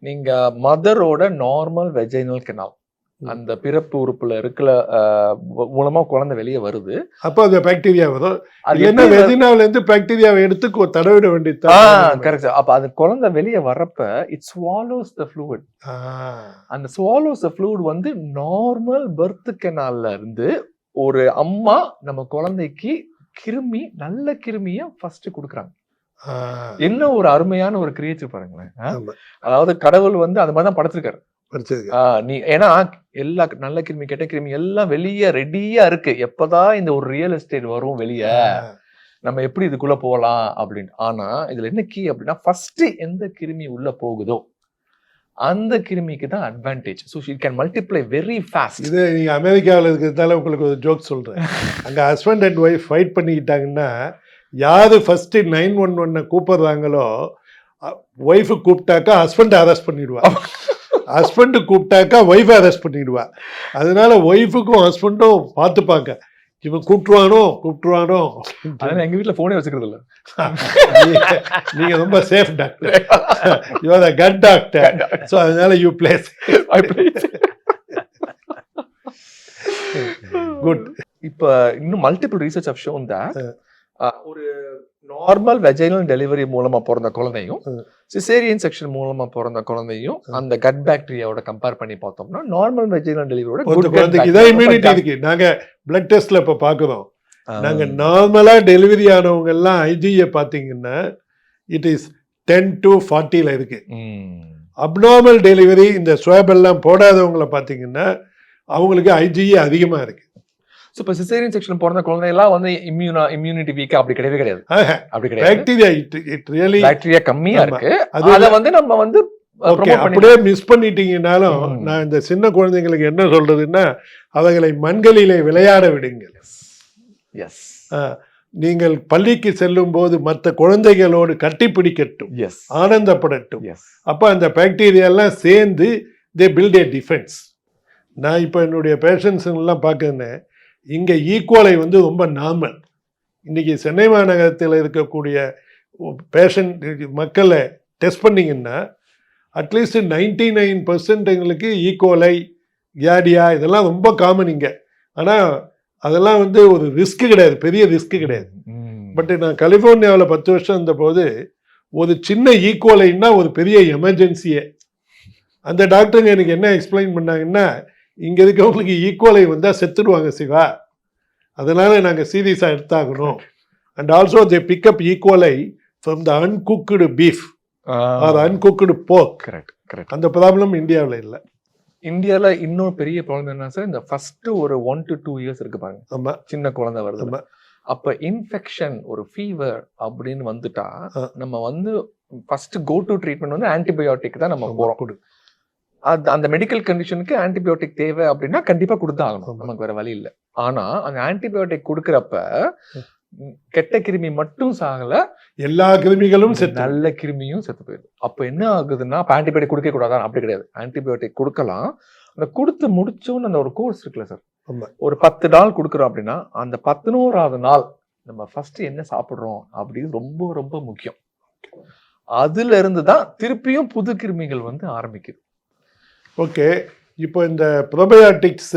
நீங்க மதரோட நார்மல் வெஜைனல் கெனால், அந்த பிறப்பு உறுப்புல இருக்கிற மூலமா குழந்தை வெளியே வருது. அப்போ அந்த பாக்டீரியா வரும். அது என்ன, வெஜினால இருந்து பாக்டீரியாவை எடுத்து தடவிட வேண்டியது. கரெக்ட். அப்ப அது குழந்தை வெளியே வர்றப்ப இட் ஸ்வாலோஸ் த ஃப்ளூயிட். அந்த ஸ்வாலோஸ் த ஃப்ளூயிட் வந்து நார்மல் பர்த் கெனால்ல இருந்து ஒரு அம்மா நம்ம குழந்தைக்கு கிருமி, நல்ல கிருமிய ஃபர்ஸ்ட் கொடுக்குறாங்க. என்ன ஒரு அருமையான ஒரு கிரியேச்சர் பாருங்களேன். அதாவது கடவுள் வந்து அது மாதிரிதான் படைச்சிருக்காரு. நீ ஏன்னா எல்லா நல்ல கிருமி கெட்ட கிருமி எல்லாம் வெளியே ரெடியா இருக்கு, எப்பதான் இந்த ஒரு ரியல் எஸ்டேட் வரும் வெளியே, நம்ம எப்படி இதுக்குள்ள போகலாம் அப்படின்னு. ஆனா இதுல என்ன கீ அப்படின்னா, ஃபர்ஸ்ட் எந்த கிருமி உள்ள போகுதோ அந்த கிருமிக்கு தான் advantage. So it can multiply very fast. இது நீங்க அமெரிக்காவில் இருக்கிறதால உங்களுக்கு ஒரு ஜோக் சொல்றேன். அங்க ஹஸ்பண்ட் அண்ட் ஒய்ஃப் ஃபைட் பண்ணிக்கிட்டாங்கன்னா, யாரு ஃபர்ஸ்ட் 911 கூப்பிடுறாங்களோ, ஒய்ஃபு கூப்பிட்டாக்கா ஹஸ்பண்ட் அரெஸ்ட் பண்ணிடுவா, ஹஸ்பண்ட் கூப்பிட்டாக்கா ஒய்ஃபை அரெஸ்ட் பண்ணிடுவா. அதனால ஒய்ஃபுக்கும் ஹஸ்பண்டும் பார்த்துப்பாங்க, இவன் கூப்பிட்டுருவானோ. அதனால எங்க வீட்டுல போனே வச்சுக்கிறது இல்ல. நீங்க ரொம்ப safe doctor, you are the gut doctor. So அதனால யூ ப்ளே குட். இப்ப இன்னும் multiple research have shown that ஒரு நார்மல் வெஜைனல் டெலிவரி மூலமா பிறந்த குழந்தையும் சிசேரியன் செக்ஷன் மூலமா பிறந்த குழந்தையும் அந்த கட் பாக்டீரியாவோட கம்பேர் பண்ணி பார்த்தோம்னா, நார்மல் வெஜைனல் டெலிவரியோட இதான் இம்யூனிட்டி இருக்கு. நாங்க பிளட் டெஸ்ட்ல இப்ப பாக்குறோம், நாங்க நார்மலா டெலிவரி ஆனவங்க எல்லாம் ஐஜிஏ பாத்தீங்கன்னா இட் இஸ் 10 to 40 இருக்கு. அப்நார்மல் டெலிவரி இந்த ஸ்வாப் எல்லாம் போடாதவங்களை பாத்தீங்கன்னா அவங்களுக்கு ஐஜிஏ அதிகமா இருக்கு. சோ இப்ப சிசேரியன் செக்ஷன் பிறந்த குழந்தை எல்லாம் வந்து இம்யூனிட்டி வீக்கா அப்படி கிடையவே கிடையாது. அப்படி கிடையாது. பாக்டீரியா இட் ரியலி பாக்டீரியா கம்மியா இருக்கு. அத வந்து நம்ம வந்து ஓகே, ப்ரோமோட் பண்ணி அப்படியே மிஸ் பண்ணிட்டீங்கனாலும் நான் இந்த சின்ன குழந்தைங்களுக்கு என்ன சொல்றதுன்னா, அவர்களை மண்களிலே விளையாட விடுங்கள். எஸ் நீங்கள் பள்ளிக்கு செல்லும் போது மற்ற குழந்தைகளோடு கட்டிப்பிடிக்கட்டும், எஸ் ஆனந்தப்படட்டும். எஸ் அப்போ அந்த பாக்டீரியா எல்லாம் சேர்ந்து தே பில்ட் ஏ டிஃபென்ஸ். நான் இப்போ என்னுடைய பேஷண்ட்ஸுங்கெல்லாம் பார்க்குறேன், இங்கே ஈக்குவலை வந்து ரொம்ப நார்மல். இன்றைக்கி சென்னை மாநகரத்தில் இருக்கக்கூடிய பேஷண்ட் மக்களை டெஸ்ட் பண்ணிங்கன்னா அட்லீஸ்ட் 99% எங்களுக்கு ஈக்குவலை, கியாடியா இதெல்லாம் ரொம்ப காமன் இங்கே. ஆனால் அதெல்லாம் வந்து ஒரு ரிஸ்க்கு கிடையாது, பெரிய ரிஸ்க்கு கிடையாது. பட் நான் கலிஃபோர்னியாவில் 10 வருஷம் இருந்தபோது ஒரு சின்ன ஈக்குவலைன்னா ஒரு பெரிய எமர்ஜென்சியே. அந்த டாக்டருங்க எனக்கு என்ன எக்ஸ்பிளைன் பண்ணாங்கன்னா, இங்கே இருக்கவங்களுக்கு ஈக்குவலை வந்தால் செத்துடுவாங்க சிவா, அதனால் நாங்கள் சீரியஸாக எடுத்தாகணும். And also they pick up E coli from the uncooked beef or uncooked pork. Correct correct. அந்த ப்ராப்ளம் இந்தியாவில் இல்லை. இந்தியால இன்னொரு பெரிய ப்ராப்ளம் என்ன சார், இந்த ஃபர்ஸ்ட் ஒரு 1 to 2 இயர்ஸ் இருக்கு பாருங்க, ஆமாம் சின்ன குழந்தை வருது. ஆமாம். அப்ப இன்ஃபெக்ஷன் ஒரு ஃபீவர் அப்படின்னு வந்துட்டா நம்ம வந்து ஃபர்ஸ்ட் கோ டு ட்ரீட்மெண்ட் வந்து ஆன்டிபயோட்டிக் தான் நம்ம போறோம். கொடு. அது அந்த மெடிக்கல் கண்டிஷனுக்கு ஆன்டிபயோட்டிக் தேவை அப்படின்னா கண்டிப்பா கொடுத்து ஆகணும், நமக்கு வேற வழி இல்லை. ஆனா அந்த ஆன்டிபயோட்டிக் கொடுக்கறப்ப கெட்ட கிருமி மட்டும் சாகல, எல்லா கிருமிகளும் செத்து, நல்ல கிருமியும் செத்து போயிடுது. அப்ப என்ன ஆகுதுன்னா, ஆன்டிபயோட்டிக் கொடுக்க கூடாதான் அப்படி கிடையாது, ஆன்டிபயோட்டிக் கொடுக்கலாம். அந்த கொடுத்து முடிச்சோன்னு அந்த ஒரு கோர்ஸ் இருக்குல்ல சார், ஒரு 10 நாள் கொடுக்குறோம் அப்படின்னா அந்த 11வது நாள் நம்ம ஃபர்ஸ்ட் என்ன சாப்பிடுறோம் அப்படின்னு ரொம்ப ரொம்ப முக்கியம். அதுல இருந்து தான் திருப்பியும் புது கிருமிகள் வந்து ஆரம்பிக்குது. ஓகே, இப்போ இந்த ப்ரோபயோட்டிக்ஸ்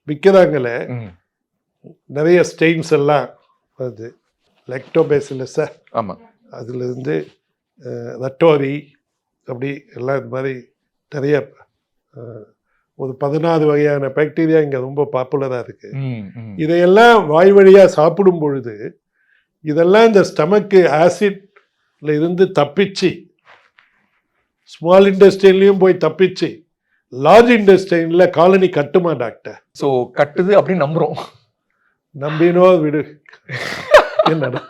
விற்கிறாங்களே, நிறைய ஸ்டெயின்ஸ் எல்லாம் வருது. லெக்டோபேசிலஸா, ஆமா, அதுலேருந்து ரட்டோரி, அப்படி எல்லாம் இது மாதிரி நிறைய ஒரு 16 வகையான பாக்டீரியா இங்கே ரொம்ப பாப்புலராக இருக்குது. இதையெல்லாம் வாய் வழியாக சாப்பிடும் பொழுது இதெல்லாம் இந்த ஸ்டமக்கு ஆசிட்ல இருந்து தப்பிச்சு ஸ்மால் இன்டெஸ்டைன்லையும் போய் தப்பிச்சு லார்ஜ் இன்டெஸ்டைன்ல காலனி கட்டுமா டாக்டர்? ஸோ கட்டுது அப்படின்னு நம்புறோம், நம்பினோ விடு என்னடா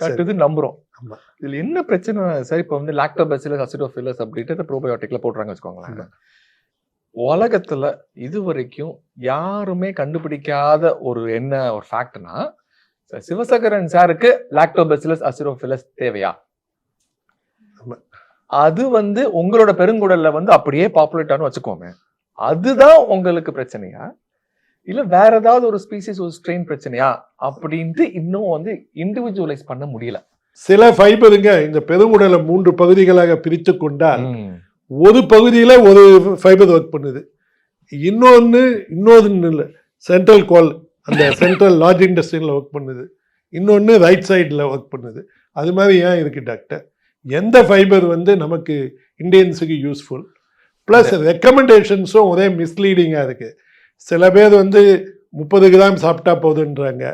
கட்டுது நம்புறோம். ஆமா. இதுல என்ன பிரச்சனை சார், இப்போ வந்து லாக்டோபேசிலஸ் அசிடோஃபிலஸ் அப்படின்ட்டு ப்ரோபயோட்டிக்ல போடுறாங்க வச்சுக்கோங்களேன். உலகத்துல இது வரைக்கும் யாருமே கண்டுபிடிக்காத ஒரு என்ன ஒரு ஃபேக்ட்னா, சிவசங்கரன் சாருக்கு லாக்டோபேசிலஸ் அசிடோஃபிலஸ் தேவையா? அது வந்து உங்களோட பெருங்குடல்ல வந்து அப்படியே பாப்புலேட்டானு வச்சுக்கோமே, அதுதான் உங்களுக்கு பிரச்சனையா இல்ல வேற ஏதாவது ஒரு ஸ்பீசிஸ் ஒரு ஸ்ட்ரெயின் பிரச்சனையா அப்படின்ட்டு இன்னும் வந்து இண்டிவிஜுவலைஸ் பண்ண முடியல. சில ஃபைபருங்க இந்த பெருங்குடலை 3 பகுதிகளாக பிரித்து கொண்டால் ஒரு பகுதியில் ஒரு ஃபைபர் ஒர்க் பண்ணுது, இன்னொன்று இல்லை சென்ட்ரல் கோல் அந்த சென்ட்ரல் லார்ஜ் இன்டெஸ்டைனில் ஒர்க் பண்ணுது, இன்னொன்று ரைட் சைடில் ஒர்க் பண்ணுது. அது மாதிரி ஏன் இருக்குது டாக்டர்? எந்த ஃபைபர் வந்து நமக்கு இந்தியன்ஸுக்கு யூஸ்ஃபுல்? ப்ளஸ் ரெக்கமெண்டேஷன்ஸும் ஒரே மிஸ்லீடிங்காக இருக்குது. சில பேர் வந்து 30 கிராம் சாப்பிட்டா போதுன்றாங்க,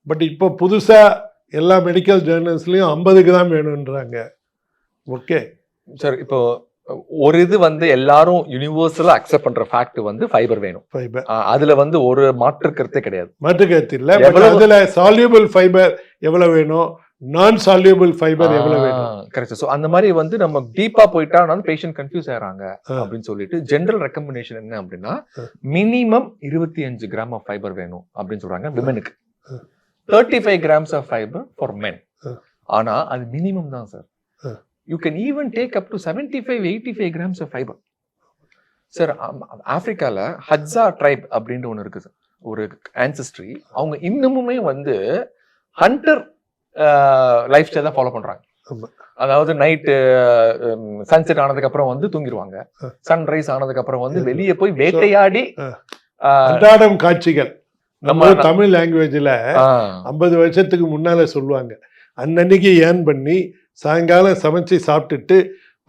பட் இப்போ புதுசாக எல்லா மெடிக்கல் ஜேர்னல்ஸ்லையும் 50 கிராம் வேணுன்றாங்க. ஓகே சார், இப்போ ஒரு இது வந்து எல்லாரும் யூனிவர்சலா அக்செப்ட் பண்ற ஃபேக்ட் வந்து ஃபைபர் வேணும், ஃபைபர். அதுல வந்து ஒரு மாற்று கருத்தே கிடையாது, மாற்று கருத்து இல்லை. அதுல சால்யூபிள் ஃபைபர் எவ்வளவு வேணும், நான் சால்யூபிள் ஃபைபர் எவ்வளவு வேணும்? கரெக்ட். ஸோ அந்த மாதிரி வந்து நம்ம டீப்பா போயிட்டா பேஷண்ட் கன்ஃபியூஸ் ஆகிறாங்க அப்படின்னு சொல்லிட்டு ஜென்ரல் ரெக்கமெண்டேஷன் என்ன அப்படின்னா, மினிமம் 25 கிராம் ஆஃப் ஃபைபர் வேணும் அப்படின்னு சொல்றாங்க விமெனுக்கு, 35 grams of fibre for men. ஆனா அது மினிமம் தான் sir. You can even take up to 75-85 grams of fibre. Sir ஆப்பிரிக்கால ஹட்ஸா ட்ரைப் அப்படின்னு ஒன்று இருக்கு சார், ஒரு ஆன்செஸ்ட்ரி. அவங்க இன்னமுமே வந்து ஹண்டர் லைஃப் ஸ்டைல் தான் ஃபாலோ பண்றாங்க. அதாவது நைட்டு சன்செட் ஆனதுக்கு அப்புறம் வந்து தூங்கிடுவாங்க, சன்ரைஸ் ஆனதுக்கு அப்புறம் வந்து வெளியே போய் வேட்டையாடி அன்றாடம் காட்சிகள். நம்ம தமிழ் லாங்குவேஜ்ல 50 வருஷத்துக்கு முன்னால சொல்லுவாங்க, அன்னன்னைக்கு ஏர்ன் பண்ணி சாயங்காலம் சமைச்சு சாப்பிட்டுட்டு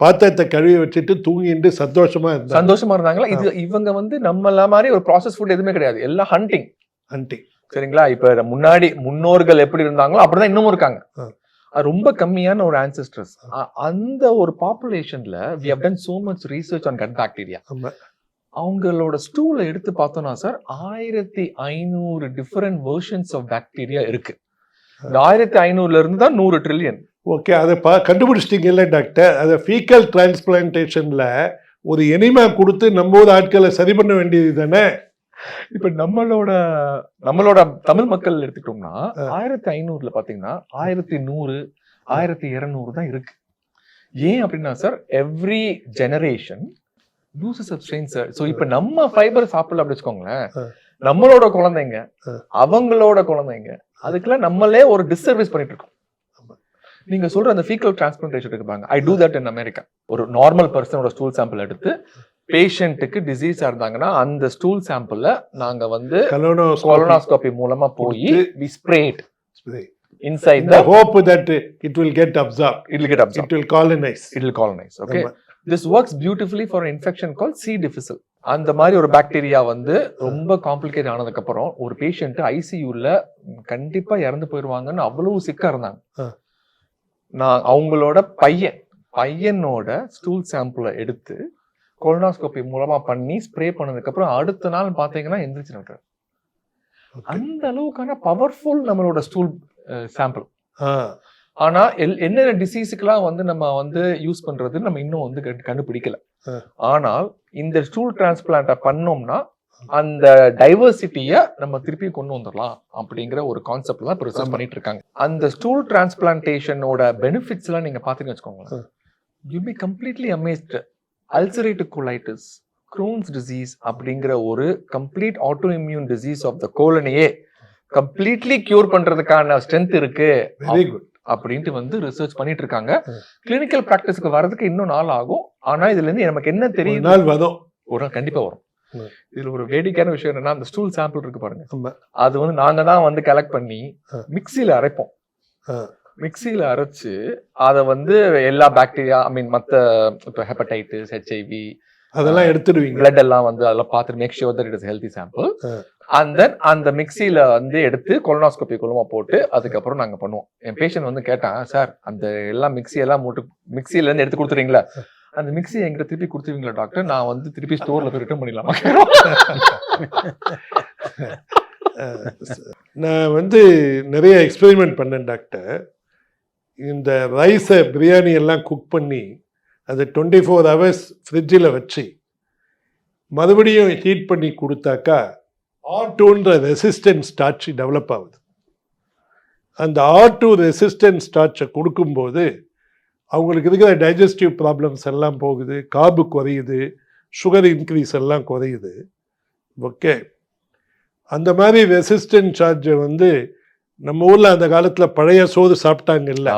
பாத்திரத்தை கழுவி வச்சுட்டு தூங்கிட்டு சந்தோஷமா இருந்தாங்களா. இது இவங்க வந்து நம்ம மாதிரி ஒரு ப்ராசஸ் ஃபுட் எதுவுமே கிடையாது, எல்லாம் ஹண்டிங். சரிங்களா? இப்ப முன்னாடி முன்னோர்கள் எப்படி இருந்தாங்களோ அப்படிதான் இன்னமும் இருக்காங்க. ரொம்ப கம்மியான ஒரு ஆன்செஸ்டர்ஸ். அந்த ஒரு பாப்புலேஷன்ல we have done so much research on gut bacteria. அவங்களோட ஸ்டூல எடுத்து பார்த்தோம்னா sir 1500 different versions of bacteria இருக்கு. இந்த 1500ல இருந்து தான் 100 ட்ரில்லியன் ஓகே, அதை கண்டுபிடிச்சிட்டீங்கல்ல டாக்டர். அதை ஃபீக்கல் டிரான்ஸ்பிளான்டேஷனில் ஒரு எனிமா கொடுத்து நம்ம ஊர் ஆட்களை சரி பண்ண வேண்டியது தானே? இப்ப நம்மளோட தமிழ் மக்கள் எடுத்துக்கிட்டோம்னா 1500ல பாத்தீங்கன்னா 1100 1200 தான் இருக்கு. ஏன் அப்படின்னா சார், எவ்ரி ஜெனரேஷன் லூசஸ் அ ஸ்ட்ரெயின் சார். சோ இப்ப நம்ம ஃபைபர் சாப்பிடல அப்படி வச்சுக்கோங்களேன், நம்மளோட குழந்தைங்க அவங்களோட குழந்தைங்க அதுக்கெல்லாம் நம்மளே ஒரு டிஸ்சர்வீஸ் பண்ணிட்டு இருக்கோம். நீங்க சொல்ற அந்த ஃபீக்கல் டிரான்ஸ்பிளான்டேஷன் இருக்கு பாருங்க, ஐ டூ தட் இன் அமெரிக்கா. ஒரு நார்மல் பர்சனோட ஸ்டூல் சாம்பிள் எடுத்து பேஷண்ட்டுக்கு டிசீஸா இருந்தாங்கன்னா அந்த ஸ்டூல் சாம்பிள்ல நாங்க வந்து கொலோனாஸ்கோபி மூலமா போய் we spray it inside the hope that it will get absorbed, it will colonize. Okay, this works beautifully for an infection called C. difficile. அந்த மாதிரி ஒரு பாக்டீரியா வந்து ரொம்ப காம்ப்ளிகேட் ஆனதுக்கு அப்புறம் ஒரு பேஷண்ட் ஐசியூல கண்டிப்பா இறந்து போயிருவாங்கன்னு அவ்வளவு சிக்கா இருந்தாங்க. நான் அவங்களோட பையனோட ஸ்டூல் சாம்பிளை எடுத்து கொலோனாஸ்கோபி மூலமா பண்ணி ஸ்ப்ரே பண்ணதுக்கு அப்புறம் அடுத்த நாள் பாத்தீங்கன்னா எந்திரிச்சு நடக்காரு. அந்த அளவுக்கான பவர்ஃபுல் நம்மளோட ஸ்டூல் சாம்பிள். ஆனா என்னென்ன டிசீஸுக்கெல்லாம் வந்து நம்ம வந்து யூஸ் பண்றது நம்ம இன்னும் வந்து கண்டுபிடிக்கல. ஆனால் இந்த ஸ்டூல் டிரான்ஸ்பிளான்ட பண்ணோம்னா அந்த டைவர்சிட்டிய நம்ம திருப்பி கொண்டு வந்துடலாம் அப்படிங்கிற ஒரு கான்செப்ட் தான் ரிசர்ச் பண்ணிட்டு இருக்காங்க. அந்த ஸ்டூல் டிரான்ஸ்பிளான்டேஷனோட பெனிஃபிட்ஸ் எல்லாம் நீங்க பாத்தீங்கன்னு வச்சுக்கோங்களேன், you be completely amazed. Ulcerative colitis, Crohn's disease அப்படிங்கிற ஒரு complete auto immune disease of the கோலனையே கம்ப்ளீட்லி கியூர் பண்றதுக்கான ஸ்ட்ரென்த் இருக்கு. வெரி குட் அப்படின்ட்டு வந்து ரிசர்ச் பண்ணிட்டு இருக்காங்க. கிளினிக்கல் பிராக்டிஸ்க்கு வர்றதுக்கு இன்னும் நாள் ஆகும். ஆனா இதுல இருந்து நமக்கு என்ன தெரியும், ஒரு நாள் கண்டிப்பா வரும். இதுல ஒரு வேடிக்கையான விஷயம் என்னன்னா, அந்த ஸ்டூல் சாம்பிள் இருக்கு பாருங்க, அது வந்து நாங்க தான் வந்து கலெக்ட் பண்ணி மிக்சியில அரைப்போம். மிக்சியில அரைச்சு அதை வந்து எல்லா பாக்டீரியா, ஐ மீன் மத்த இப்போ ஹெப்படைட்டிஸ், HIV அதெல்லாம் எடுத்துடுவீங்க, பிளட் எல்லாம் வந்து அதெல்லாம் பார்த்து make sure that it is healthy sample. And then அந்த மிக்சியில வந்து எடுத்து கொலோனாஸ்கோபி மூலமா போட்டு அதுக்கப்புறம் நாங்க பண்ணுவோம். என் பேஷண்ட் வந்து கேட்டான், சார் அந்த எல்லாம் மிக்சியில இருந்து எடுத்து கொடுத்துறீங்களா, அந்த மிக்சி எங்கிட்ட திருப்பி கொடுத்துருவீங்களா டாக்டர், நான் வந்து திருப்பி ஸ்டோர்ல போய் ரிட்டர்ன் பண்ணிடலாமா? நான் வந்து நிறைய எக்ஸ்பெரிமெண்ட் பண்ணேன் டாக்டர். இந்த ரைஸை பிரியாணி எல்லாம் குக் பண்ணி அதை 24 hours ஃப்ரிட்ஜில் வச்சு மறுபடியும் ஹீட் பண்ணி கொடுத்தாக்கா R2ன்ற ரெசிஸ்டன்ஸ் ஸ்டார்ச் டெவலப் ஆகுது. அந்த R2 ரெசிஸ்டன்ஸ் ஸ்டார்ச்சை கொடுக்கும்போது அவங்களுக்கு இருக்கிற டைஜஸ்டிவ் ப்ராப்ளம்ஸ் எல்லாம் போகுது, கார்பு குறையுது, சுகர் இன்க்ரீஸ் எல்லாம் குறையுது. ஓகே, அந்த மாதிரி ரெசிஸ்டன்ட் சார்ஜை வந்து நம்ம ஊரில் அந்த காலத்தில் பழைய சோறு சாப்பிட்டாங்க இல்லை,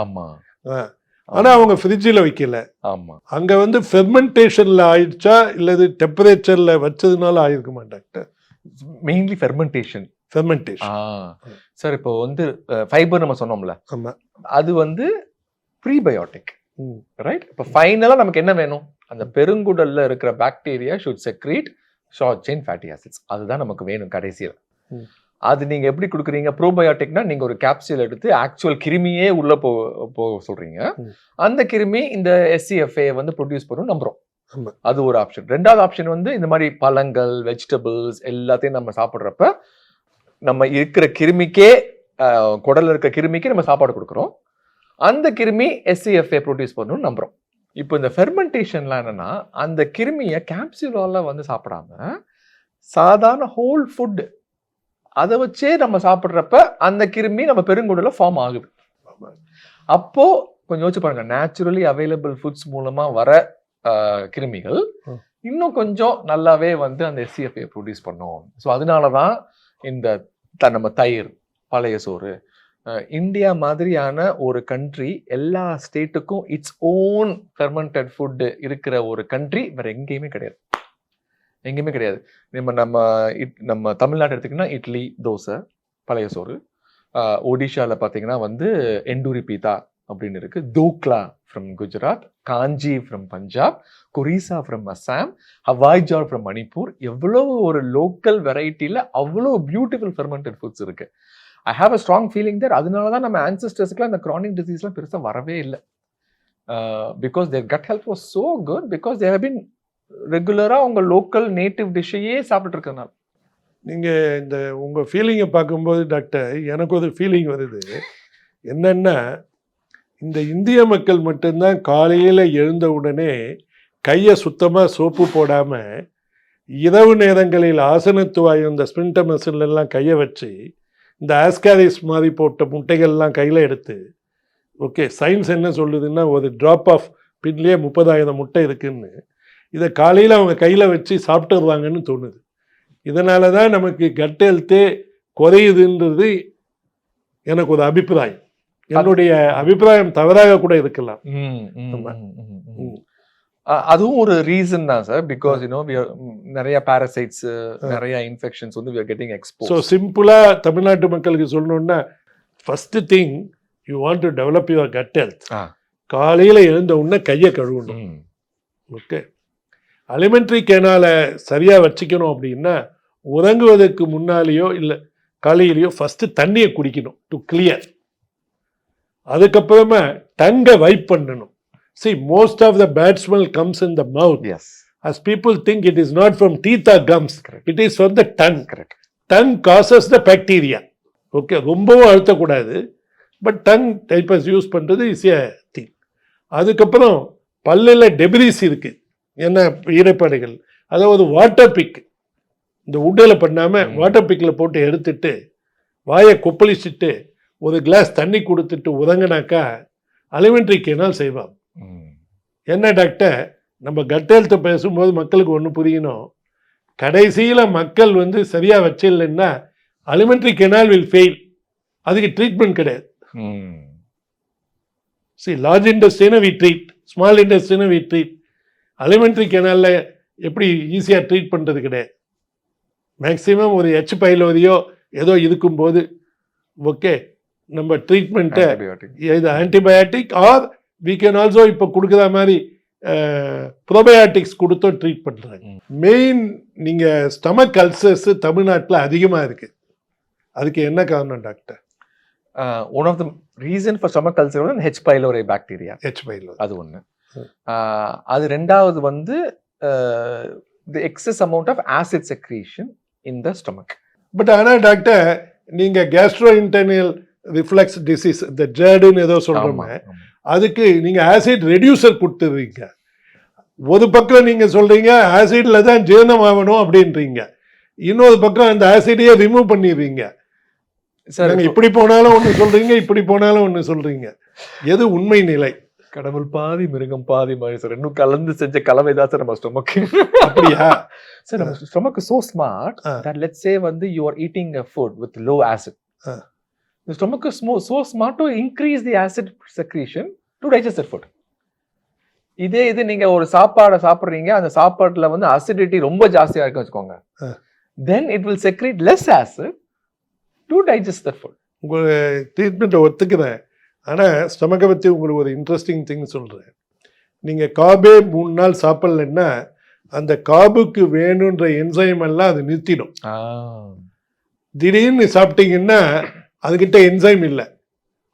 ஆனால் அவங்க ஃப்ரிட்ஜில் வைக்கல. அங்கே வந்து ஃபெர்மெண்டேஷனில் ஆயிடுச்சா இல்லது டெம்பரேச்சரில் வச்சதுனால ஆயிருக்குமா டாக்டர்? Mainly fermentation. சார் இப்போ வந்து ஃபைபர் நம்ம சொன்னோம்ல, அது வந்து ப்ரீபயோட்டிக், ரைட்? இப்போ ஃபைனலாக நமக்கு என்ன வேணும், அந்த பெருங்குடல்ல இருக்கிற bacteria should secrete short chain fatty acids. அதுதான் நமக்கு வேணும் கடைசியில். அது நீங்க எப்படி கொடுக்குறீங்க? ப்ரோபயோட்டிக்னா நீங்க ஒரு கேப்சூல் எடுத்து ஆக்சுவல் கிருமியே உள்ள போக சொல்றீங்க. அந்த கிருமி இந்த SCFA வந்து ப்ரொடியூஸ் பண்ணும் நம்புறோம். அது ஒரு ஆப்ஷன். ரெண்டாவது ஆப்ஷன் வந்து இந்த மாதிரி பழங்கள், வெஜிடபிள்ஸ் எல்லாத்தையும் நம்ம சாப்பிட்றப்ப நம்ம இருக்கிற கிருமிக்கே, குடல்ல இருக்க கிருமிக்கு நம்ம சாப்பாடு கொடுக்குறோம். அந்த கிருமி SCFA ப்ரொடியூஸ் பண்ணணும்னு நம்புறோம். இப்போ இந்த ஃபெர்மெண்டேஷன்லாம் என்னன்னா, அந்த கிருமியை கேப்சூலால வந்து சாப்பிடாம சாதாரண ஹோல் ஃபுட் அதை வச்சே நம்ம சாப்பிட்றப்ப அந்த கிருமி நம்ம பெருங்குடல ஃபார்ம் ஆகுது. அப்போ கொஞ்சம் யோசிச்சு பாருங்க, நேச்சுரலி அவைலபிள் ஃபுட்ஸ் மூலமா வர கிருமிகள் இன்னும் கொஞ்சம் நல்லாவே வந்து அந்த SCFA ப்ரொடியூஸ் பண்ணும். ஸோ அதனாலதான் இந்த நம்ம தயிர், பழைய சோறு, இந்தியா மாதிரியான ஒரு கண்ட்ரி எல்லா ஸ்டேட்டுக்கும் இட்ஸ் ஓன் ஃபெர்மெண்டட் ஃபுட் இருக்கிற ஒரு கண்ட்ரி வேற எங்கேயுமே கிடையாது. எங்கேயுமே கிடையாது. நம்ம தமிழ்நாடு எடுத்துக்கிட்டோம்னா இட்லி, தோசை, பழைய சோறு. ஒடிஷாவில் பார்த்தீங்கன்னா வந்து எண்டூரி பீதா அப்படின்னு இருக்கு, Dhokla from Gujarat, Kanji from Punjab, Khorisa from Assam, Hawaijar from Manipur. எவ்வளோ ஒரு லோக்கல் வெரைட்டியில் அவ்வளோ பியூட்டிஃபுல் ஃபெர்மெண்டட் ஃபுட்ஸ் இருக்கு. I have a strong feeling that அதனால தான் நம்ம ஆன்சஸ்டர்ஸ்க்குலாம் இந்த க்ரானிக் டிசீஸ்லாம் பெருசாக வரவே இல்லை. Because their gut health was so good, because they have been ரெகுலராக உங்கள் லோக்கல் நேட்டிவ் டிஷ்ஷையே சாப்பிட்டு இருக்கனால. நீங்கள் இந்த உங்கள் ஃபீலிங்கை பார்க்கும்போது டாக்டர் எனக்கு ஒரு ஃபீலிங் வருது. என்னென்னா, இந்த இந்திய மக்கள் மட்டும்தான் காலையில் எழுந்த உடனே கையை சுத்தமாக சோப்பு போடாமல் இரவு நேரங்களில் ஆசனத்துவாய் இந்த ஸ்பிரிண்டர் மெஷின்லாம் கையை வச்சு இந்த ஆஸ்காரிஸ் மாதிரி போட்ட முட்டைகள்லாம் கையில் எடுத்து ஓகே சயின்ஸ் என்ன சொல்லுதுன்னா ஒரு ட்ராப் ஆஃப் பின்லேயே 30,000 முட்டை இருக்குன்னு இதை காலையில் அவங்க கையில் வச்சு சாப்பிட்டுடுறாங்கன்னு தோணுது. இதனால தான் நமக்கு கட் ஹெல்த்தே குறையுதுன்றது எனக்கு ஒரு அபிப்பிராயம். என்னுடைய அபிப்பிராயம் தவறாக கூட இருக்கலாம். அதுவும் ஒரு ரீசன் தான் சார். பிகாஸ் நிறைய பாரசைட்ஸ், நிறைய இன்ஃபெக்ஷன்ஸ் வந்து we are getting exposed. So சிம்பிளா தமிழ்நாட்டு மக்களுக்கு சொல்லணும்னா first thing you want to develop your cut health. காலையில எழுந்த உடனே கையை கழுவணும். ஓகே, அலிமெண்ட்ரி கேனால சரியா வச்சுக்கணும் அப்படின்னா உறங்குவதற்கு முன்னாலேயோ இல்லை காலையிலையோ ஃபர்ஸ்ட் தண்ணியை குடிக்கணும் டு கிளியர். அதுக்கப்புறமா டங்கை வைப் பண்ணணும். See, most of the bad smell comes in the mouth. Yes. As people think it is not from teeth or gums. Correct. It is from the tongue. Correct. Tongue causes the bacteria. Okay, ரொம்பவும் அழுத்தக்கூடாது. But tongue டைப்பஸ் use பண்ணுறது ஈஸியாக thing. அதுக்கப்புறம் பல்லில் டெபிரிஸ் இருக்குது, என்ன ஈரப்பாடுகள், அதாவது water big இந்த உட்டில் பண்ணாமல் வாட்டர் பிக்கில் போட்டு எடுத்துட்டு வாயை கொப்பளிச்சுட்டு ஒரு கிளாஸ் தண்ணி கொடுத்துட்டு உறங்கினாக்கா அலிமெண்ட்ரி கேனால் செய்வாங்க. என்ன டாக்டர், நம்ம கட் ஹெல்த்தை பேசும்போது மக்களுக்கு ஒன்று புரியணும். கடைசியில் மக்கள் வந்து சரியாக வச்சிடலைன்னா அலிமெண்ட்ரி கெனால் வில் ஃபெயில். அதுக்கு ட்ரீட்மெண்ட் கிடையாது. லார்ஜ் இண்டஸ்ட்ரினா வி ட்ரீட், ஸ்மால் இண்டஸ்ட்ரினா வி ட்ரீட். அலிமெண்ட்ரி கெனாலில் எப்படி ஈஸியாக ட்ரீட் பண்ணுறது கிடையாது. மேக்ஸிமம் ஒரு எச் பைலோரியோ ஏதோ இருக்கும்போது ஓகே நம்ம ட்ரீட்மெண்ட்டை இது antibiotic or we can also இப்போ கொடுக்குற மாதிரி ப்ரோபயாட்டிக்ஸ் கொடுத்தோம் ட்ரீட் பண்ணுறாங்க. மெயின் நீங்கள் ஸ்டமக் அல்சர்ஸ் தமிழ்நாட்டில் அதிகமாக இருக்குது. அதுக்கு என்ன காரணம் doctor? One of the reason for stomach ulcer வந்து H pylori bacteria. H pylori அது ஒன்று. அது ரெண்டாவது வந்து the excess amount of acid secretion in the stomach. But ஆனால் டாக்டர் நீங்கள் கேஸ்ட்ரோ இன்டர்னல் ரிஃப்ளெக்ஸ் டிசீஸ் இந்த ஜேர்டுன்னு ஏதோ சொல்கிறோமே, அதுக்கு நீங்கள் ஆசிட் ரெடியூசர் கொடுத்துருவீங்க. ஒரு பக்கம் நீங்கள் சொல்கிறீங்க ஆசிடில் தான் ஜீரணம் ஆகணும் அப்படின்றீங்க, இன்னொரு பக்கம் அந்த ஆசிடையே ரிமூவ் பண்ணிடுவீங்க. சார் இப்படி போனாலும் ஒன்று சொல்கிறீங்க, இப்படி போனாலும் ஒன்று சொல்கிறீங்க. எது உண்மை நிலை? கடவுள் பாதி மிருகம் பாதி மாதிரி சார். இன்னும் கலந்து செஞ்ச கலவை தான் சார் நம்ம ஸ்டொமக். அப்படியா சார்? நம்ம stomach so smart that let's say வந்து you are eating a food with low acid. The stomach is so smart to increase the acid secretion to digest that food. இது நீங்க ஒரு சாப்பாடை சாப்பிடுறீங்க, அந்த சாப்பாட்டுல வந்து அசிடிட்டி ரொம்ப ஜாஸ்தியா இருக்குன்னு வச்சுக்கோங்க, then it will secrete less acid to digest that food. உங்க ட்ரீட்மெண்ட்டை ஒத்துக்கிறேன். ஆனால் ஸ்டமக்கை பற்றி உங்களுக்கு ஒரு இன்ட்ரெஸ்டிங் திங் சொல்கிறேன். நீங்கள் காபே 3 நாள் சாப்பிட்லன்னா அந்த காபுக்கு வேணுன்ற என்சைம் எல்லாம் அது நிறுத்திடும். திடீர்னு சாப்பிட்டீங்கன்னா அதுக்கிட்ட என்சைம் இல்லை,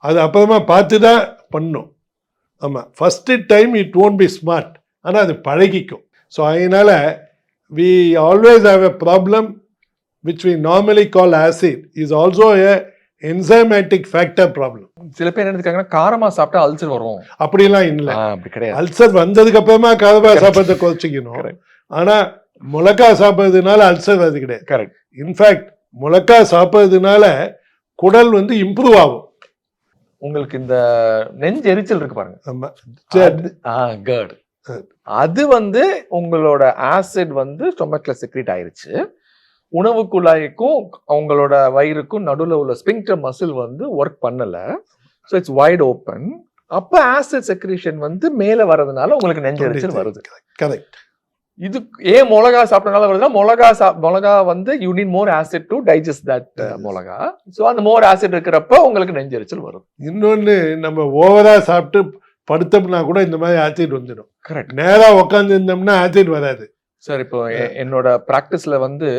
அது அப்புறமா பார்த்து தான் பண்ணும். ஆமாம், first time it won't be smart, ஆனால் அது பழகிக்கும். ஸோ அதனால் we always have a problem which we normally call acid is also a enzymatic factor problem. சில பேர் என்ன இருக்காங்கன்னா காரமா சாப்பிட்டா அல்சர் வரும், அப்படிலாம் இல்லை. அப்படி கிடையாது. அல்சர் வந்ததுக்கு அப்புறமா காரமா சாப்பிட்றத குறைச்சிக்கணும். ஆனால் மிளகா சாப்பிட்றதுனால அல்சர் அது கிடையாது. கரெக்ட். இன்ஃபேக்ட் மிளகா சாப்பிட்றதுனால குடல் வந்து இம்ப்ரூவ் ஆகும். உங்களுக்கு இந்த நெஞ்சு எரிச்சல் இருக்கு பாருங்க, அது வந்து உங்களோட ஆசிட் வந்து ஸ்டொமக்ல செக்ரீட் ஆயிருச்சு. உணவு குழாய்க்கும் அவங்களோட வயிறுக்கும் நடுவில் உள்ள ஸ்பிங்க்டர் மசில் வந்து ஒர்க் பண்ணல, ஸோ இட்ஸ் வைட் ஓப்பன். அப்போ ஆசிட் செக்ரீஷன் வந்து மேலே வர்றதுனால உங்களுக்கு நெஞ்சு எரிச்சல் வருது. கரெக்ட். இது ஏன் மிளகா சாப்பிட்டனால வருதுன்னா மிளகா வந்து you need more acid to digest that மிளகா. ஸோ அந்த மோர் ஆசிட் இருக்கிறப்ப உங்களுக்கு நெஞ்செரிச்சல் வரும். இன்னொன்று, நம்ம ஓவரா சாப்பிட்டு படுத்தோம்னா கூட இந்த மாதிரி ஆசிட் வந்துடும். கரெக்ட். நேராக உட்காந்து இருந்தோம்னா ஆசிட் வராது. சார் இப்போ என்னோட ப்ராக்டிஸ்ல வந்து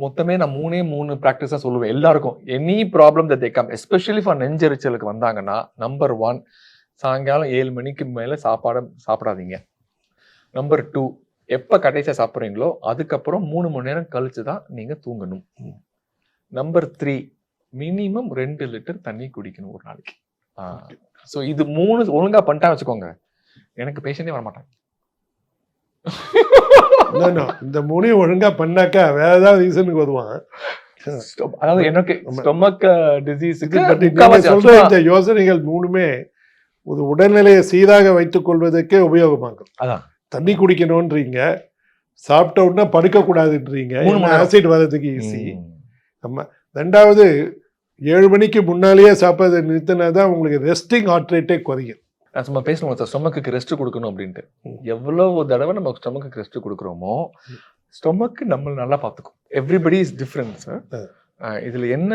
மொத்தமே நான் 3 ப்ராக்டிஸா சொல்லுவேன் எல்லாருக்கும். Any problem that they come, especially for நெஞ்செரிச்சலுக்கு வந்தாங்கன்னா, நம்பர் 1 சாயங்காலம் 7 மணிக்கு மேலே சாப்பிடாதீங்க. நம்பர் 2 எப்போ கடைசியாக சாப்பிட்றீங்களோ அதுக்கப்புறம் 3 மணி நேரம் கழிச்சு தான் நீங்கள் தூங்கணும். நம்பர் 3 மினிமம் 2 லிட்டர் தண்ணி குடிக்கணும் ஒரு நாளைக்கு. ஸோ இது 3 ஒழுங்கா பண்ணிட்டா வச்சுக்கோங்க, எனக்கு பேஷண்டே வர மாட்டாங்க. இந்த 3 ஒழுங்கா பண்ணாக்கா வேற ஏதாவது ரீசனுக்கு வருவான். அதாவது எனக்கு ஸ்டொமக் டிசீஸுக்கு சொல்ற இந்த யோசனைகள் 3மே ஒரு உடல்நிலையை சீராக வைத்துக் கொள்வதற்கே உபயோகமாகும். அதான் தண்ணி குடிக்கணும்ன்றீங்க, சாப்பிட்ட உடனே படுக்க கூடாதுன்றீங்க, ஆசிட் வர்றதுக்கு ஈஸி. ஆமா. 2வது 7 மணிக்கு முன்னாலேயே சாப்பிட்றதை நிறுத்தினாதான் உங்களுக்கு ரெஸ்டிங் ஹார்ட் ரேட்டே குறையும். நான் சும்மா பேசணும் சார், ஸ்டொமக்கு ரெஸ்ட் கொடுக்கணும் அப்படின்ட்டு. எவ்வளவு தடவை நம்ம ஸ்டொமக்கு ரெஸ்ட் கொடுக்குறோமோ ஸ்டொமக்கு நம்மள நல்லா பார்த்துக்கும். Everybody is different sir. இதுல என்ன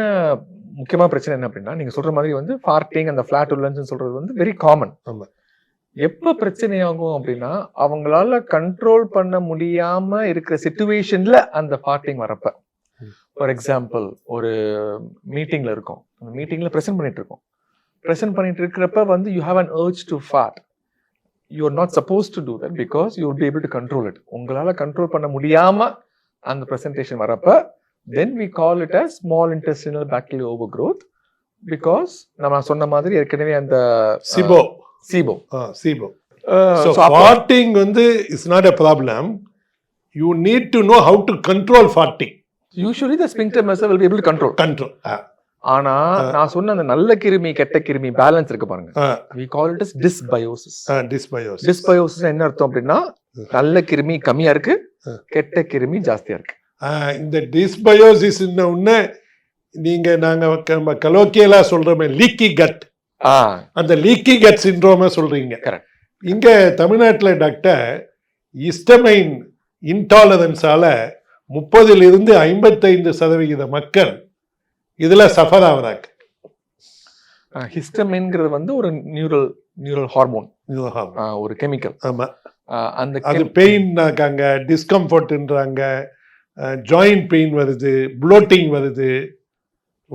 முக்கியமான பிரச்சனை என்ன அப்படின்னா, நீங்க சொல்ற மாதிரி வந்து ஃபார்ட்டிங் அந்த ஃபிளாட்டுலன்ஸ் சொல்றது வந்து வெரி காமன். எப்ப பிரச்சனை ஆகும் அப்படின்னா, அவங்களால கண்ட்ரோல் பண்ண முடியாம இருக்கிற சிச்சுவேஷன்ல அந்த ஃபார்ட்டிங் வரப்ப. ஃபார் எக்ஸாம்பிள், ஒரு மீட்டிங்ல இருக்கோம், அந்த மீட்டிங்ல ப்ரெசென்ட் பண்ணிட்டு இருக்கிறப்ப வந்து you have an urge to fart. You are not suppose to do that because you will be able to control it. உங்களால கண்ட்ரோல் பண்ண முடியாம அந்த ப்ரெசன்டேஷன் வரப்ப then we call it as small intestinal bacterial overgrowth because நம்ம சொன்ன மாதிரி ஏற்கனவே அந்த SIBO. So farting வந்து is not a problem. You need to know how to control farting. Usually the sphincter muscle will be able to control. ஆனா நான் சொன்ன அந்த நல்ல கிருமி கெட்ட கிருமி பேலன்ஸ் இருக்கு பாருங்க, we call it as dysbiosis. Dysbiosis என்ன அர்த்தம் அப்படின்னா, நல்ல கிருமி கம்மியா இருக்கு, கெட்ட கிருமி ஜாஸ்தியா இருக்கு. இந்த டிஸ்பயோசிஸ் நீங்க நாங்க கலோக்கியலா சொல்றோமே லீக்கி கட், அந்த லீக்கி கட் சிண்ட்ரோம சொல்றீங்க. இங்க தமிழ்நாட்டுல டாக்டர் ஹிஸ்டமைன் இன்டாலரன்ஸால 30% 55% மக்கள் இதுல சஃபர் ஆகுறாங்க. ஹிஸ்டமைன்ங்கிறது வந்து ஒரு நியூரல் ஹார்மோன், ஒரு கெமிக்கல். ஆமா, அந்த அது பெயின்னாக்காங்க, டிஸ்கம்ஃபர்ட்ன்றாங்க, ஜாயிண்ட் பெயின் வருது, ப்ளோட்டிங் வருது.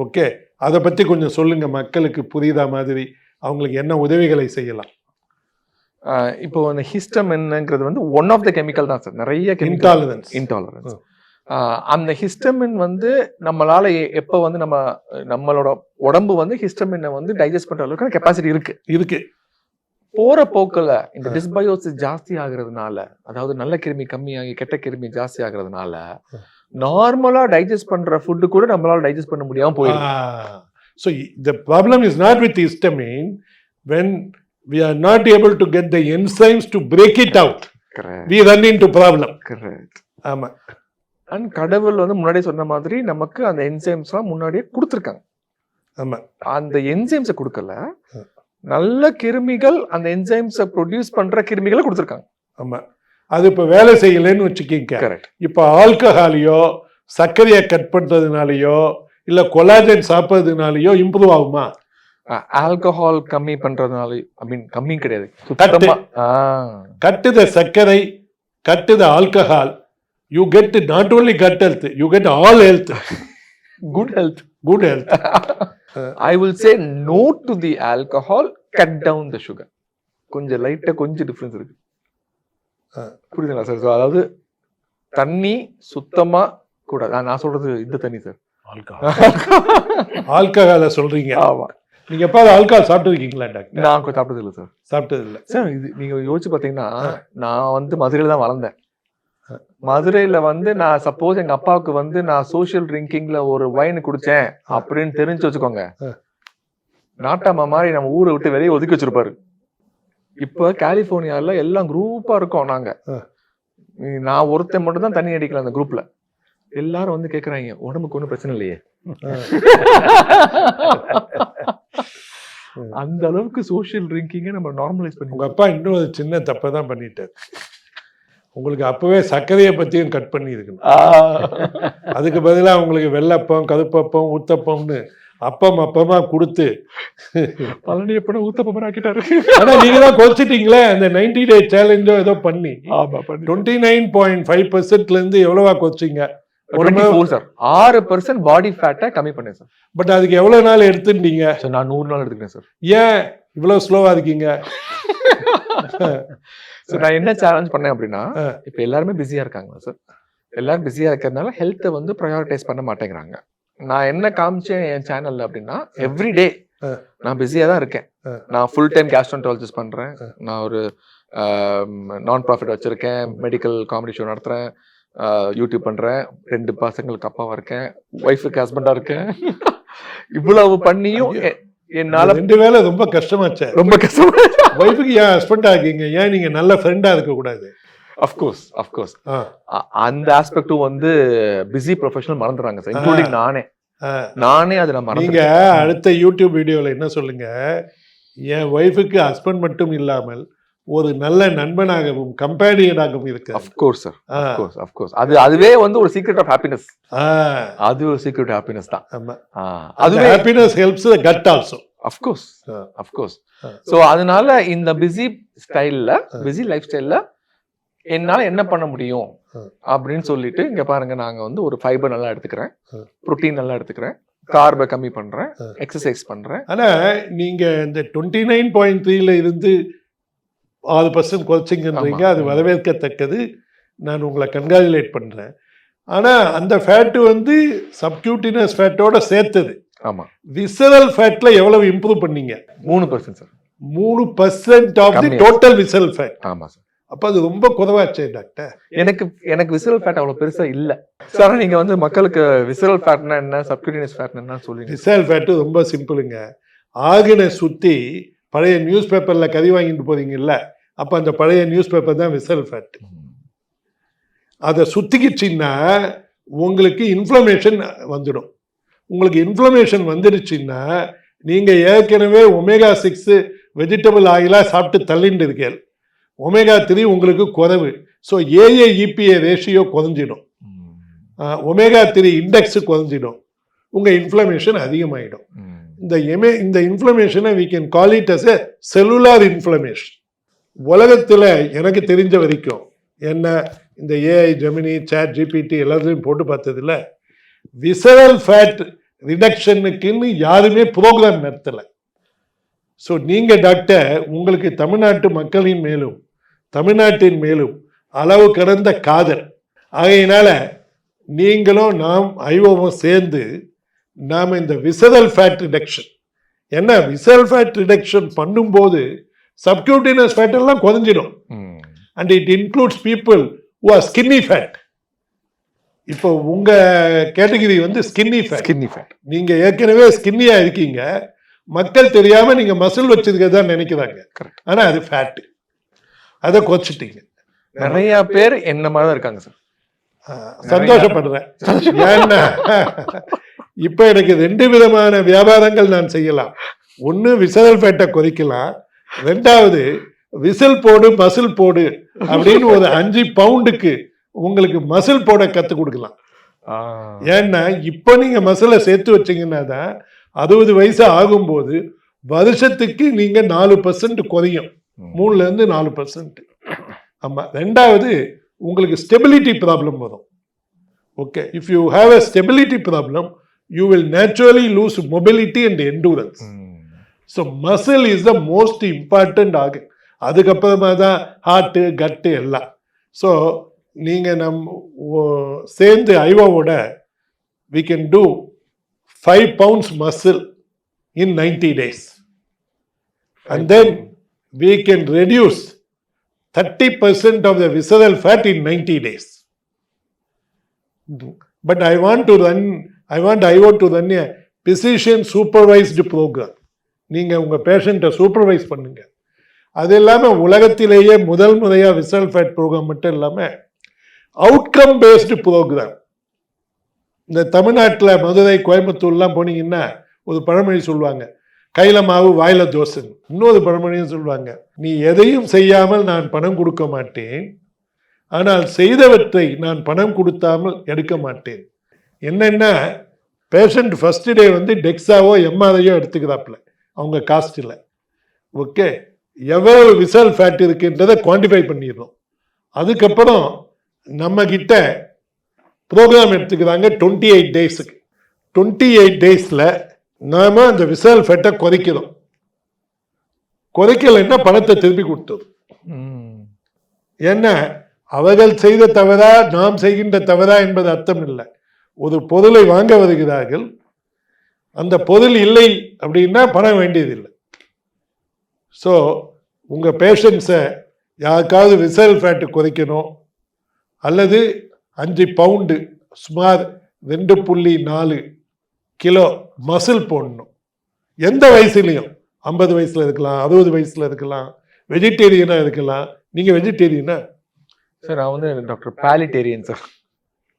ஓகே, அதை பத்தி கொஞ்சம் சொல்லுங்க, மக்களுக்கு புரியுதா மாதிரி அவங்களுக்கு என்ன உதவிகளை செய்யலாம். இப்போ அந்த ஹிஸ்டமின்ங்கிறது வந்து ஒன் ஆஃப் த கெமிக்கல் தான் சார். நிறைய இன்டாலரன்ஸ். அந்த ஹிஸ்டமின் வந்து நம்மளால எப்போ வந்து நம்மளோட உடம்பு வந்து ஹிஸ்டமினை வந்து டைஜஸ்ட் பண்ற அளவுக்கு கெப்பாசிட்டி இருக்கு. போற போக்குல இந்த டிஸ்பயோசிஸ் ஜாஸ்தி ஆகுறதுனால, அதாவது நல்ல கிருமி கம்மியாகி கெட்ட கிருமி ஜாஸ்தி ஆகுறதுனால நார்மலா டைஜஸ்ட் பண்ற ஃபுட்டு கூட நம்மளால டைஜஸ்ட் பண்ண முடியாம போயிடும். So the problem is not with histamine. When we are not able to get the enzymes to break it out, correct, we run into problem. Correct. ஆமா. அண்ட் கடவுள் வந்து முன்னாடியே சொன்ன மாதிரி நமக்கு அந்த என்சைம்ஸ்லாம் முன்னாடியே கொடுத்துருக்காங்க. ஆமா, அந்த என்சைம்ஸை கொடுக்கல, நல்ல கிருமிகள் அந்த என்சைம்ஸை ப்ரொடியூஸ் பண்ற கிருமிகளை கொடுத்துருக்காங்க. ஆமா, அது இப்ப வேலை செய்யலன்னு வச்சுக்கீங்க. கரெக்ட். இப்ப ஆல்கஹாலையோ சர்க்கரையை கட் பண்றதுனாலயோ இல்ல கொலாஜன் சாப்பிட்றதுனாலயோ இம்ப்ரூவ் ஆகுமா? ஆல்கஹால் கம்மி பண்றதுனால, ஐ மீன் கம்மி கிடையாது, கட்டுத சர்க்கரை, கட்டுத alcohol, you get not only gut health, you get all health. Good health. I will say no to the alcohol, cut down the sugar. கொஞ்சம் லைட்டா கொஞ்சம் டிஃபரன்ஸ் இருக்கு. புரியுதுங்களா சார்? அதாவது தண்ணி சுத்தமா கூடாது. நான் சொல்றது இந்த தண்ணி சார், ஆல்கஹால சொல்றீங்க. ஆமா. நீங்க எப்ப ஆல்கஹால் சாப்பிட்டுருக்கீங்களா டாக்டர்? நான் சாப்பிட்டது இல்லை சார். சாப்பிட்டது இல்லை சார். இது நீங்க யோசிச்சு பாத்தீங்கன்னா, நான் வந்து மதுரையில தான் வளர்ந்தேன். மதுரையில வந்து நான் சப்போஸ் எங்க அப்பாவுக்கு வந்து நான் சோசியல் ட்ரிங்கிங்ல ஒரு வைன் குடிச்சேன் அப்படின்னு தெரிஞ்சு வச்சுக்கோங்க, நாட்டாம மாதிரி நம்ம ஊரை விட்டு வெளியே ஒதுக்கி வச்சிருப்பாரு. இப்ப கலிபோர்னியால எல்லாம் குரூப்பா இருக்கோம் நாங்க. நான் ஒருத்தன் மட்டும் தான் தண்ணி அடிக்கல அந்த குரூப்ல. எல்லாரும் வந்து கேக்குறாங்க, உடம்புக்கு ஒன்றும் பிரச்சனை இல்லையே. அந்த அளவுக்கு சோசியல் ட்ரிங்கிங்க நம்ம நார்மலைஸ் பண்ணி. உங்க அப்பா இன்னும் ஒரு சின்ன தப்பை தான் பண்ணிட்டாரு. உங்களுக்கு அப்பவே சர்க்கரையை பத்தியும் கட் பண்ணி இருக்கணும். அதுக்கு பதிலாக உங்களுக்கு வெள்ளப்பம், கருப்பப்பம், ஊத்தப்பம்னு அப்பமா கொடுத்து பழனி எப்ப ஊத்தப்பம் ஆக்கிட்டாரு. ஆனா நீங்க தான் குறைச்சிட்டீங்களே அந்த 90 டே சேலஞ்சோ ஏதோ பண்ணி. 29.5% இருந்து எவ்வளவா குறைச்சிங்க? 6% பாடி ஃபேட்டை கம்மி பண்ணேன் சார். பட் அதுக்கு எவ்வளவு நாள் எடுத்துட்டீங்க? நான் 100 நாள் எடுத்துக்கிட்டேன் சார். ஏன் இவ்வளவு ஸ்லோவா இருக்கீங்க? நான் என்ன சேலஞ்ச் பண்ணேன் அப்படின்னா, இப்ப எல்லாருமே பிஸியா இருக்காங்க சார். எல்லாரும் பிஸியா இருக்கிறதுனால ஹெல்த்தை வந்து ப்ரையாரிட்டைஸ் பண்ண மாட்டேங்கிறாங்க. நான் என்ன காமிச்சேன் என் சேனல்ல அப்படின்னா, எவ்ரி டே நான் பிஸியா தான் இருக்கேன். நான் ஃபுல் டைம் கேஸ்ட்ரோன்டாலஜிஸ்ட் பண்றேன். நான் ஒரு நான் ப்ராஃபிட் வச்சிருக்கேன், மெடிக்கல் காமெடி ஷோ நடத்துறேன், யூடியூப் பண்றேன், 2 பசங்களுக்கு அப்பாவா இருக்கேன், ஒய்ஃபுக்கு ஹஸ்பண்டா இருக்கேன். இவ்வளவு பண்ணியும் என்னால 2 வேலை ரொம்ப கஷ்டமாச்சே. ரொம்ப கஷ்டமா. ஒய்ஃபுக்கு ஏன் ஹஸ்பண்டா இருக்கீங்க, ஏன் நீங்க நல்ல ஃப்ரெண்டா இருக்க கூடாது? அஃப்கோர்ஸ் அந்த ஆஸ்பெக்டும் வந்து பிஸி ப்ரொஃபஷனல் மறந்துடுறாங்க சார், இன்க்ளூடிங் நானே அதை நான் நீங்க மறந்துட்டேன். அடுத்த யூடியூப் வீடியோல என்ன சொல்லுங்க, என் ஒய்ஃபுக்கு ஹஸ்பண்ட் மட்டும் இல்லாமல் ஒரு நல்ல நண்பனாகவும் கம்பேனியனாகவும் இருக்கு. அஃப்கோர்ஸ் சார், அஃப்கோர்ஸ் அதுவே வந்து ஒரு சீக்ரெட் ஆஃப் ஹாப்பினஸ். அது ஒரு சீக்ரெட் ஆஃப் ஹாப்பினஸ் தான். ஆமா, அதுவே ஹாப்பினஸ் ஹெல்ப்ஸ் தி கட் ஆல்சோ. அஃப்கோர்ஸ். சோ அதனால இந்த பிஸி லைஃப் ஸ்டைல்ல என்னால என்ன பண்ண முடியும் அப்படின்னு சொல்லிட்டு, இங்க பாருங்க, நாங்க வந்து ஒரு ஃபைபர் நல்லா எடுத்துக்கிறேன், புரோட்டீன் நல்லா எடுத்துக்கிறேன், கார்பை கம்மி பண்றேன், எக்ஸசைஸ் பண்றேன். ஆனா நீங்க இந்த 29.3ல இருந்து 6% குறைச்சிங்கன்றீங்க, அது வரவேற்கத்தக்கது. நான் உங்களை கன்கிராச்சுலேட் பண்றேன். ஆனா அந்த ஃபேட் வந்து சப்கியூட்டினஸ் ஃபேட்டோட சேர்த்தது. ஆமா, விசரல் ஃபேட்ல எவ்வளவு இம்ப்ரூவ் பண்ணீங்க? 3% sir. 3% of the total visceral fat. ஆமா சார். அப்ப அது ரொம்ப குறைவாச்சே டாக்டர். எனக்கு விசரல் ஃபேட் அவ்வளவு பெருசா இல்ல சார். நீங்க வந்து மக்களுக்கு விசரல் ஃபேட்னா என்ன, சப்கியூட்டினஸ் ஃபேட்னா என்ன சொல்லுங்க. விசரல் ஃபேட் ரொம்ப சிம்பிளுங்க. ஆர்கனை சுத்தி பழைய நியூஸ் பேப்பர்ல கறி வாங்கிட்டு போறீங்கல்ல, அப்ப அந்த பழைய நியூஸ் பேப்பர் தான் விசரல் ஃபேட். அதை சுத்திக்கிச்சின்னா உங்களுக்கு இன்ஃப்ளமேஷன் வந்துடும். உங்களுக்கு இன்ஃப்ளமேஷன் வந்துடுச்சுன்னா நீங்க ஏற்கனவே omega-6 வெஜிடபிள் ஆயிலா சாப்பிட்டு தள்ளிட்டு இருக்கீங்க. omega-3 உங்களுக்கு குறைவு. ஸோ AAEPA ரேஷியோ குறைஞ்சிடும், omega-3 இண்டெக்ஸ் குறைஞ்சிடும், உங்க இன்ஃப்ளமேஷன் அதிகமாயிடும். இந்த இன்ஃப்ளமேஷனை we can call it as a cellular inflammation. உலகத்துல எனக்கு தெரிஞ்ச வரைக்கும் என்ன, இந்த AI, ஜெமினி, சாட் ஜிபிடி எல்லாத்தையும் போட்டு பார்த்ததுல விசரல் ஃபேட் ரிடக்ஷனுக்குன்னு யாருமே ப்ரோக்ராம் நடத்தல. ஸோ நீங்க டாக்டர், உங்களுக்கு தமிழ்நாட்டு மக்களின் மேலும் தமிழ்நாட்டின் மேலும் அளவு கடந்த காதல். ஆகையினால நீங்களும் நாம் ஐஓவும் சேர்ந்து நாம் இந்த விசரல் ஃபேட் ரிடக்ஷன், என்ன விசரல் ஃபேட் ரிடக்ஷன் பண்ணும்போது சப்கியூட்டினஸ் ஃபேட் எல்லாம் குறைஞ்சிடும். And it includes people who are skinny fat. இப்போ உங்க கேட்டகரி வந்து ஸ்கின்னி ஃபேட். நீங்க ஏற்கனவே ஸ்கின்னியா இருக்கீங்க, மக்கள் தெரியாம நீங்க மசில் வச்சிருக்கதா நினைக்கிறாங்க, ஆனா அது ஃபேட். அதை குறைச்சிட்டீங்க. நிறைய பேர் என்ன மாதிரி தான் இருக்காங்க சார். சந்தோஷப்படுறேன். ஏன்னா இப்ப எனக்கு 2 விதமான வியாபாரங்கள் நான் செய்யலாம். ஒன்னு விசரல் ஃபேட்டை குறைக்கலாம், 2வது விசில் போடு மசில் போடு அப்படின்னு ஒரு 5 பவுண்டுக்கு உங்களுக்கு மசில் போட கத்து கொடுக்கலாம். ஏன்னா இப்ப நீங்க மசிலை சேர்த்து வச்சீங்கன்னா தான் 60 வயசு ஆகும்போது வருஷத்துக்கு நீங்க 4% குறையும், 3ல இருந்து 4%. ஆமா. 2வது உங்களுக்கு ஸ்டெபிலிட்டி ப்ராப்ளம் வரும். Okay, if you have a stability problem you will naturally lose mobility and endurance. So muscle is the most important organ. அதுக்கப்புறமா தான் ஹார்ட்டு, கட்டு எல்லாம். ஸோ நீங்கள் சேர்ந்து ஐவோவோட we can do 5 pounds muscle in 90 days. And then we can reduce 30% of the visceral fat in 90 days. But I want IVO to run a physician supervised program. நீங்க உங்க பேஷண்ட்டை supervise பண்ணுங்க. அது இல்லாமல் உலகத்திலேயே முதல் முறையாக விசரல் ஃபேட் ப்ரோக்ராம் மட்டும் இல்லாமல் அவுட்கம் பேஸ்டு ப்ரோக்ராம். இந்த தமிழ்நாட்டில் மதுரை, கோயம்புத்தூர்லாம் போனீங்கன்னா ஒரு பழமொழி சொல்லுவாங்க, கையில மாவு வாயில தோசைன்னு. இன்னொரு பழமொழியும் சொல்லுவாங்க, நீ எதையும் செய்யாமல் நான் பணம் கொடுக்க மாட்டேன், ஆனால் செய்தவற்றை நான் பணம் கொடுத்தாமல் எடுக்க மாட்டேன். என்னென்னா பேஷண்ட் ஃபர்ஸ்ட் டே வந்து டெக்ஸாவோ எம்ஆர்ஐயோ எடுத்துக்கிறாப்புல அவங்க காஸ்ட்டில். ஓகே, எவ்வளவு விசரல் ஃபேட் இருக்குன்றதை குவான்டிஃபை பண்ணிடுறோம். அதுக்கப்புறம் நம்ம கிட்ட ப்ரோக்ராம் எடுத்துக்கிறாங்க 28 டேஸுக்கு. 28 டேஸில் நாம அந்த விசரல் ஃபேட்டை குறைக்கிறோம். குறைக்கலைன்னா பணத்தை திருப்பி கொடுத்தது. ஏன்னா அவர்கள் செய்த தவறா நாம் செய்கின்ற தவறா என்பது அர்த்தம் இல்லை. ஒரு பொருளை வாங்க வருகிறார்கள், அந்த பொருள் இல்லை அப்படின்னா பணம் வேண்டியதில்லை. ஸோ உங்கள் பேஷண்ட்ஸை யாருக்காவது விசரல் ஃபேட்டு குறைக்கணும் அல்லது 5 பவுண்டு சுமார் 2.4 கிலோ மசில் போடணும், எந்த வயசுலையும், 50 வயசுல இருக்கலாம், 60 வயசுல இருக்கலாம், வெஜிடேரியனா இருக்கலாம். நீங்க வெஜிடேரியனா? சார் நான் வந்து டாக்டர் பாலிட்டேரியன் சார்.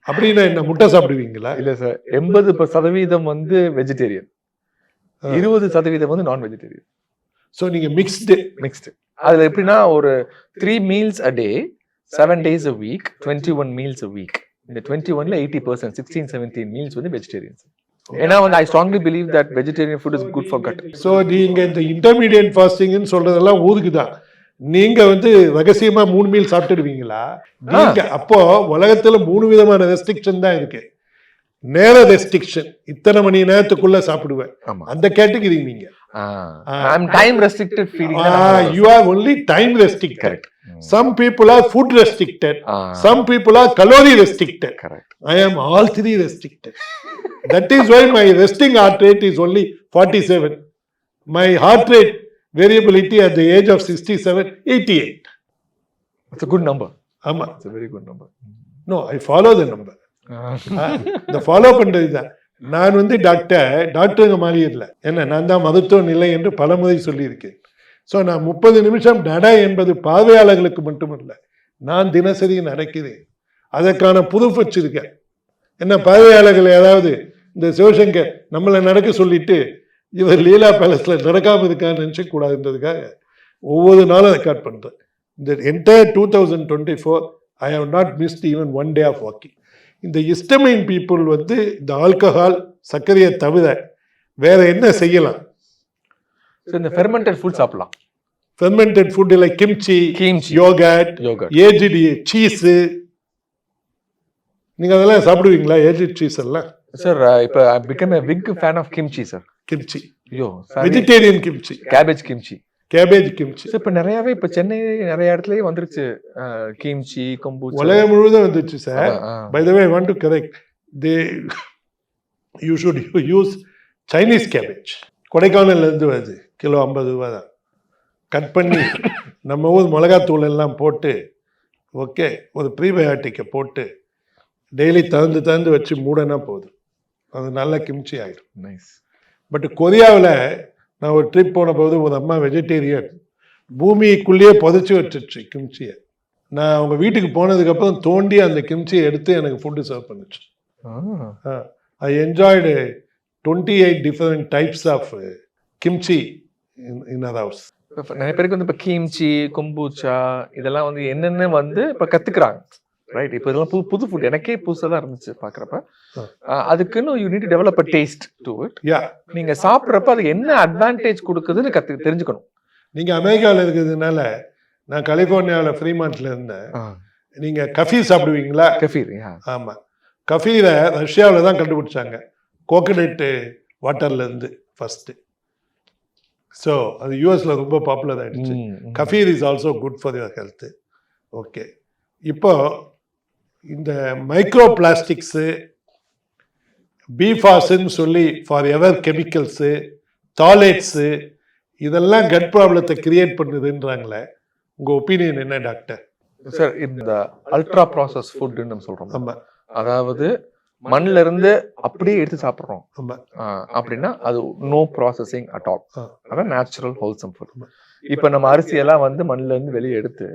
அப்படின்னா என்ன, முட்டை சாப்பிடுவீங்களா? இல்ல சார், 80% வந்து வெஜிடேரியன், 20% வந்து நான் வெஜிடேரியன். ஸோ நீங்க மிக்ஸ்டு. அதுல எப்படின்னா ஒரு 3 meals a day 7 days a week 21 meals a week. இந்த 21ல 80% 16-17 meals வந்து வெஜிடேரியன். ஏன்னா வந்து I strongly believe that vegetarian food is good for gut. So நீங்க இந்த இன்டர்மீடியட் ஃபாஸ்டிங்னு சொல்றதெல்லாம் ஊருக்குதான். நீங்க வந்து ரகசியமா 3 மீல் சாப்பிட்டுடுவீங்களா? நீங்க அப்போ உலகத்துல 3 விதமான ரெஸ்ட்ரிக்ஷன் தான் இருக்கு. நேர ரெஸ்ட்ரிக்ஷன், இத்தனை மணி நேரத்துக்குள்ள சாப்பிடுவேன், அந்த கேட்டகரி நீங்க. I'm time restricted feeding. You are only time restricted. Correct. Some people are food restricted. Some people are calorie restricted. Correct. I am all 3 restricted. That is why my resting heart rate is only 47. My heart rate variability at the age of 67, 88. It's a good number. Ama. It's a very good number. No, I follow the number. The follow பண்றது தான். நான் வந்து டாக்டருங்க மாதிரி இல்லை. என்ன, நான் தான் மருத்துவ நிலை என்று பலமுறை சொல்லியிருக்கேன். ஸோ நான் 30 நிமிஷம் நட என்பது பார்வையாளர்களுக்கு மட்டுமல்ல, நான் தினசரி நடக்கிறேன். அதற்கான ப்ரூஃப் வச்சிருக்கேன். என்ன, பார்வையாளர்கள் ஏதாவது இந்த சிவசங்கர் நம்மளை நடக்க சொல்லிட்டு இவர் லீலா பேலஸ்ல நடக்காம இருக்கான்னு நினைச்ச கூடாதுன்றதுக்காக ஒவ்வொரு நாளும் ரெக்கார்ட் பண்றேன். இந்த entire 2024 I have not missed even one day of walking. இந்த ஹிஸ்டமைன் பீப்புள் வந்து இந்த ஆல்கஹால் சர்க்கரையை தவிர வேற என்ன செய்யலாம்? இந்த ஃபெர்மெண்டட் ஃபுட் சாப்பிடலாம். Fermented food like kimchi, yoghurt, aged cheese. நீங்க அதெல்லாம் சாப்பிடுவீங்களா? ஏஜ்டு சீஸ் எல்லாம்? சார் இப்போ I become a big fan of kimchi sir. Kimchi, ஐயோ, வெஜிடேரியன் கிம்ச்சி, கேபேஜ் கிம்ச்சி. இப்ப நிறையவே இப்ப சென்னை நிறைய இடத்துலயே வந்துருச்சு கிம்ச்சி, கொம்பூச்சா, உலகம் முழுவதும் வந்துருச்சு sir. By the way I want to correct, you should use Chinese cabbage. கொடைக்கானல்ல இருந்து வருது, கிலோ 50 ரூபா தான். கட் பண்ணி நம்ம ஊர் மிளகாத்தூள் எல்லாம் போட்டு, ஓகே, ஒரு ப்ரீபயோட்டிக்கை போட்டு டெய்லி திறந்து வச்சு மூடனா போதும், அது நல்ல கிம்ச்சி ஆயிடும். நைஸ். பட் கொரியாவில் நான் ஒரு ட்ரிப் போன போது ஒரு அம்மா வெஜிடேரியன் பூமிக்குள்ளேயே புதைச்சி வச்சிருச்சு கிம்ச்சியை. நான் அவங்க வீட்டுக்கு போனதுக்கப்புறம் தோண்டி அந்த கிம்ச்சியை எடுத்து எனக்கு ஃபுட்டு சர்வ் பண்ணுச்சு. I enjoyed 28 different types of kimchi in our house. நிறைய பேருக்கு வந்து இப்போ கிம்ச்சி, கொம்பூச்சா இதெல்லாம் வந்து என்னென்ன வந்து இப்போ கற்றுக்குறாங்க, ரைட்? இப்போ இதெல்லாம் புது ஃபுட், எனக்கே புதுசாக தான் இருந்துச்சு பார்க்குறப்ப. அதுக்குன்னு you need to develop a taste to it. நீங்கள் சாப்பிட்றப்ப அது என்ன அட்வான்டேஜ் கொடுக்குதுன்னு தெரிஞ்சுக்கணும். நீங்கள் அமெரிக்காவில் இருக்கிறதுனால, நான் கலிஃபோர்னியாவில் ஃப்ரீமான்ட்ல இருந்தேன். நீங்கள் கஃபீர் சாப்பிடுவீங்களா? கஃபீர், ஆமாம். கஃபீரை ரஷ்யாவில் தான் கண்டுபிடிச்சாங்க, கோகனட் வாட்டர்ல இருந்து ஃபர்ஸ்ட். ஸோ அது யூஎஸ்ல ரொம்ப பாப்புலர் ஆயிடுச்சு. Kefir is also good for your health. Okay, இப்போ இந்த மைக்ரோ பிளாஸ்டிக்ஸு, பிஃபாஸ்ன்னு சொல்லி ஃபார் எவர் கெமிக்கல்ஸு, தாலேட்ஸு, இதெல்லாம் கட் ப்ராப்ளத்தை கிரியேட் பண்ணுதுன்றாங்களே, உங்க ஒப்பீனியன் என்ன டாக்டர்? சார், இந்த அல்ட்ரா ப்ராசஸ் ஃபுட்னு நம்ம சொல்றோம். ஆமாம், அதாவது மண்ணில இருந்து அப்படியே எடுத்து சாப்பிட்றோம் அப்படின்னா அது நோ ப்ராசஸிங் அட் ஆல், அதான் நேச்சுரல் ஹோல்சம் ஃபுட். இப்ப நம்ம அரிசியெல்லாம் வந்து மண்ணில இருந்து வெளியே எடுத்து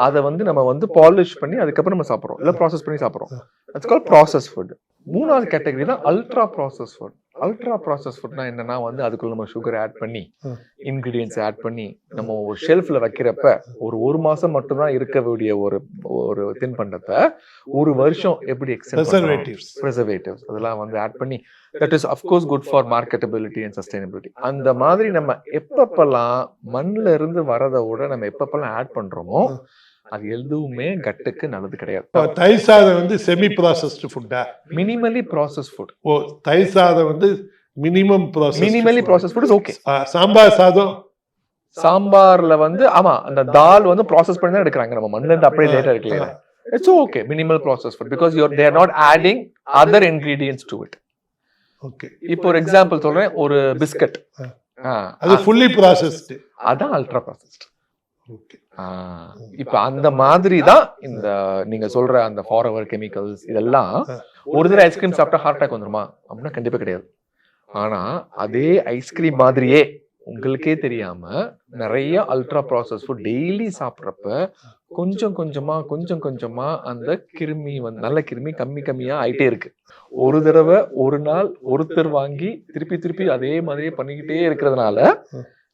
அதை வந்து நம்ம வந்து பாலிஷ் பண்ணி அதுக்கப்புறம் நம்ம சாப்பிட்றோம், இல்லை ப்ராசஸ் பண்ணி சாப்பிட்றோம். It's called process food. மூணாவது கேட்டகரி தான் ultra process food. Ultra process ஃபுட்னா என்னன்னா வந்து அதுக்குள்ள நம்ம சுகர் ஆட் பண்ணி, இன்கிரீடியன்ஸ் ஆட் பண்ணி நம்ம ஒரு ஷெல்ஃப்ல வைக்கிறப்ப ஒரு மாசம் மட்டும்தான் இருக்க வேண்டிய ஒரு தின்பண்டத்தை ஒரு வருஷம் எப்படி ப்ரிசர்வேட்டிவ்ஸ் அதெல்லாம் வந்து ஆட் பண்ணி, that is of course good for marketability and sustainability. அந்த மாதிரி நம்ம எப்பப்பெல்லாம் மண்ணில் இருந்து வரதை விட நம்ம எப்பப்பெல்லாம் ஆட் பண்றோமோ அது எதுவுமே கட்டுக்கு நல்லது கிடையாது. தயிர் சாதம் வந்து செமி ப்ராசஸ்டு ஃபுட்டா? Minimally process food. ஓ, தயிர் சாதம் வந்து minimally process food is okay. Sambar சாதம், சாம்பார்ல வந்து ஆமா அந்த தால் வந்து ப்ராசஸ் பண்ணி தான் எடுக்கிறாங்க, நம்ம மண்ணில இருந்து அப்படியே லேட்டா எடுக்கல. It's okay, minimal process food, because they are not adding other ingredients to it. Okay. இப்போ ஒரு எக்ஸாம்பிள் சொல்றேன், ஒரு பிஸ்கட் அது ஃபுல்லி ப்ராசஸ்டு, அதான் அல்ட்ரா ப்ராசஸ்ட். ஓகே. இப்ப அந்த மாதிரி தான் இந்த நீங்க சொல்ற அந்த ஃபார்எவர் கெமிக்கல்ஸ் இதெல்லாம். ஒரு தடவை ஐஸ்கிரீம் சாப்பிட்டா ஹார்ட் அட்டாக் வந்துருமா அப்படின்னா கண்டிப்பா கிடையாது. ஆனா அதே ஐஸ்கிரீம் மாதிரியே உங்களுக்கே தெரியாம நிறைய அல்ட்ரா ப்ராசஸ் ஃபுட் டெய்லி சாப்பிட்றப்ப கொஞ்சம் கொஞ்சமா அந்த கிருமி வந்து நல்ல கிருமி கம்மியா ஆயிட்டே இருக்கு. ஒரு தடவை ஒரு நாள் ஒருத்தர் வாங்கி திருப்பி அதே மாதிரியே பண்ணிக்கிட்டே இருக்கிறதுனால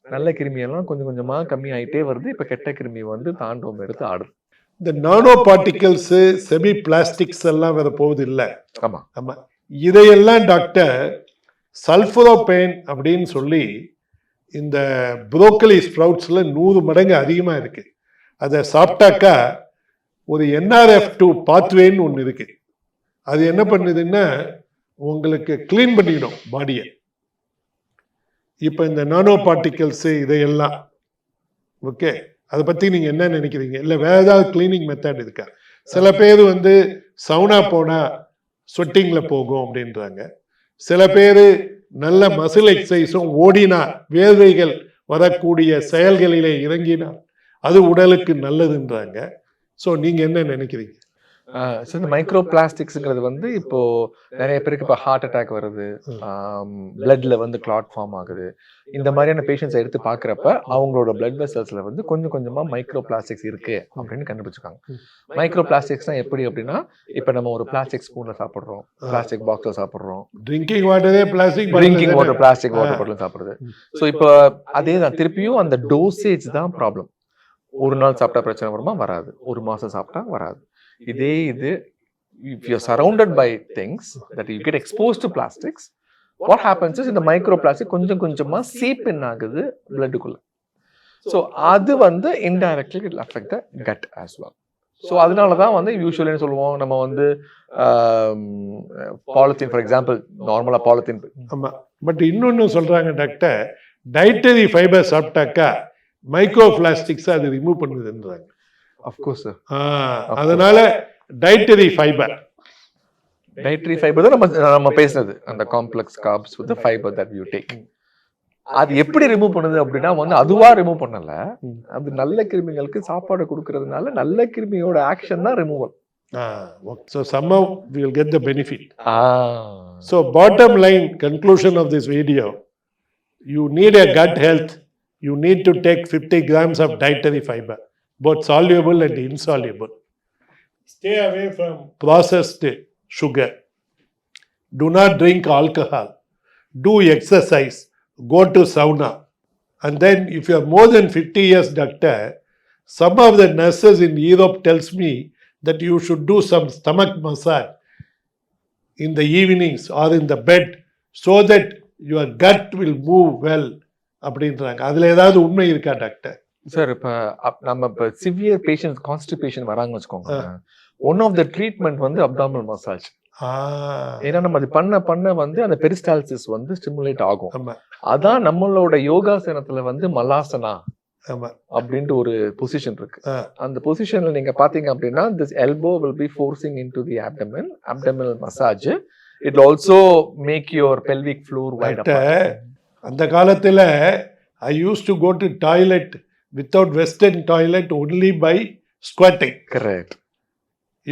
நல்ல கிருமி எல்லாம் கொஞ்சம் கொஞ்சமா கம்மி ஆயிட்டே வருது. இப்ப கெட்ட கிருமி வந்து தாண்டவம் எடுத்து ஆடுது. இந்த நானோ பார்ட்டிகல்ஸ், செமி பிளாஸ்டிக்ஸ் எல்லாம் வேற போகுது இல்ல? ஆமா ஆமா. இதையெல்லாம் டாக்டர் சல்ஃபரோபேன் அப்படின்னு சொல்லி இந்த புரோக்கலி ஸ்ப்ரவுட்ஸ்ல 100 மடங்கு அதிகமா இருக்கு. அதை சாப்பிட்டாக்கா ஒரு NRF2 பாத்வேன்னு ஒன்று இருக்கு. அது என்ன பண்ணுதுன்னா உங்களுக்கு கிளீன் பண்ணிடும் பாடியை. இப்போ இந்த நானோ பார்ட்டிகல்ஸ் இதையெல்லாம் ஓகே, அதை பத்தி நீங்க என்ன நினைக்கிறீங்க? இல்லை வேற ஏதாவது கிளீனிங் மெத்தட் இருக்கா? சில பேர் வந்து சவுனா போனா ஸ்வெட்டிங்ல போகும் அப்படின்றாங்க. சில பேர் நல்ல மசில் எக்ஸசைஸும் ஓடினா வேர்வைகள் வரக்கூடிய செயல்களிலே இறங்கினா அது உடலுக்கு நல்லதுன்றாங்க. ஸோ நீங்க என்ன நினைக்கிறீங்க? இந்த மைக்ரோ பிளாஸ்டிக்ஸ்ங்கிறது வந்து இப்போ நிறைய பேருக்கு இப்போ ஹார்ட் அட்டாக் வருது, பிளட்ல வந்து கிளாட் ஃபார்ம் ஆகுது. இந்த மாதிரியான பேஷண்ட்ஸ் எடுத்து பார்க்குறப்ப அவங்களோட பிளட் வெசல்ஸ்ல வந்து கொஞ்சமா மைக்ரோ பிளாஸ்டிக்ஸ் இருக்கு அப்படின்னு கண்டுபிடிச்சிருக்காங்க. மைக்ரோ பிளாஸ்டிக்ஸ்னா எப்படி அப்படின்னா, இப்போ நம்ம ஒரு பிளாஸ்டிக் ஸ்பூன்ல சாப்பிட்றோம், பிளாஸ்டிக் பாக்ஸ்ல சாப்பிட்றோம், ட்ரிங்கிங் வாட்டரே plastic, drinking water plastic water bottle சாப்பிடுறது. ஸோ இப்போ அதே தான், திருப்பியும் அந்த டோசேஜ் தான் ப்ராப்ளம். ஒரு நாள் சாப்பிட்டா பிரச்சனை வருமா? வராது. ஒரு மாசம் சாப்பிட்டா வராது. இதே இது if you're surrounded by things that you get exposed to plastics, what happens is இந்த மைக்ரோ பிளாஸ்டிக் கொஞ்சமா சீப் இன் ஆகுது பிளட்டுக்குள்ள. ஸோ அது வந்து indirectly it affect the gut as well. So அதனால தான் வந்து யூஸ்வலி சொல்லுவோம் நம்ம வந்து பாலித்தீன் ஃபார் எக்ஸாம்பிள், நார்மலா பாலித்தீன். ஆமா. பட் இன்னொன்னு சொல்றாங்க டாக்டர், டயட்டரி ஃபைபர் சாப்பிட்டாக்கா மைக்ரோ பிளாஸ்டிக்ஸ் அது ரிமூவ் பண்ணுதுன்றாங்க. Of course sir. அதனால டயட்டரி ஃபைபர் தான் நம்ம பேசுனது, அந்த complex carbs with fibre that you take. அது எப்படி ரிமூவ் பண்ணுது அப்படின்னா வந்து அதுவா ரிமூவ் பண்ணல, அது நல்ல கிருமிகளுக்கு சாப்பாடு கொடுக்கறதுனால நல்ல கிருமியோட ஆக்ஷன் தான் removal. So somehow we will get the benefit. So bottom line conclusion of this video, you need a gut health, you need to take 50 grams of dietary fiber, both soluble and insoluble. Stay away from processed sugar. Do not drink alcohol. Do exercise. Go to sauna. And then if you are more than 50 years, doctor, some of the nurses in Europe tells me that you should do some stomach massage in the evenings or in the bed so that your gut will move well. அப்படின்றாங்க. அதுல ஏதாவது உண்மை இருக்கா doctor? Sir இப்போ நம்ம இப்போ severe patient constipation வராங்கன்னு வச்சுக்கோங்க, ஒன் ஆஃப் த ட்ரீட்மெண்ட் வந்து அப்டாமினல் மசாஜ். ஏன்னா நம்ம அது பண்ண வந்து அந்த பெரிஸ்டால்சிஸ் வந்து ஸ்டிமுலேட் ஆகும். அதான் நம்மளோட யோகாசனத்துல வந்து மலாசனா அப்படின்ட்டு ஒரு பொசிஷன் இருக்கு. அந்த பொசிஷன்ல நீங்க பாத்தீங்க அப்படின்னா this elbow will be forcing into the abdomen, abdominal massage. It also make your pelvic floor wide up. அந்த காலத்துல I used to go to toilet without western toilet only by squatting. Correct.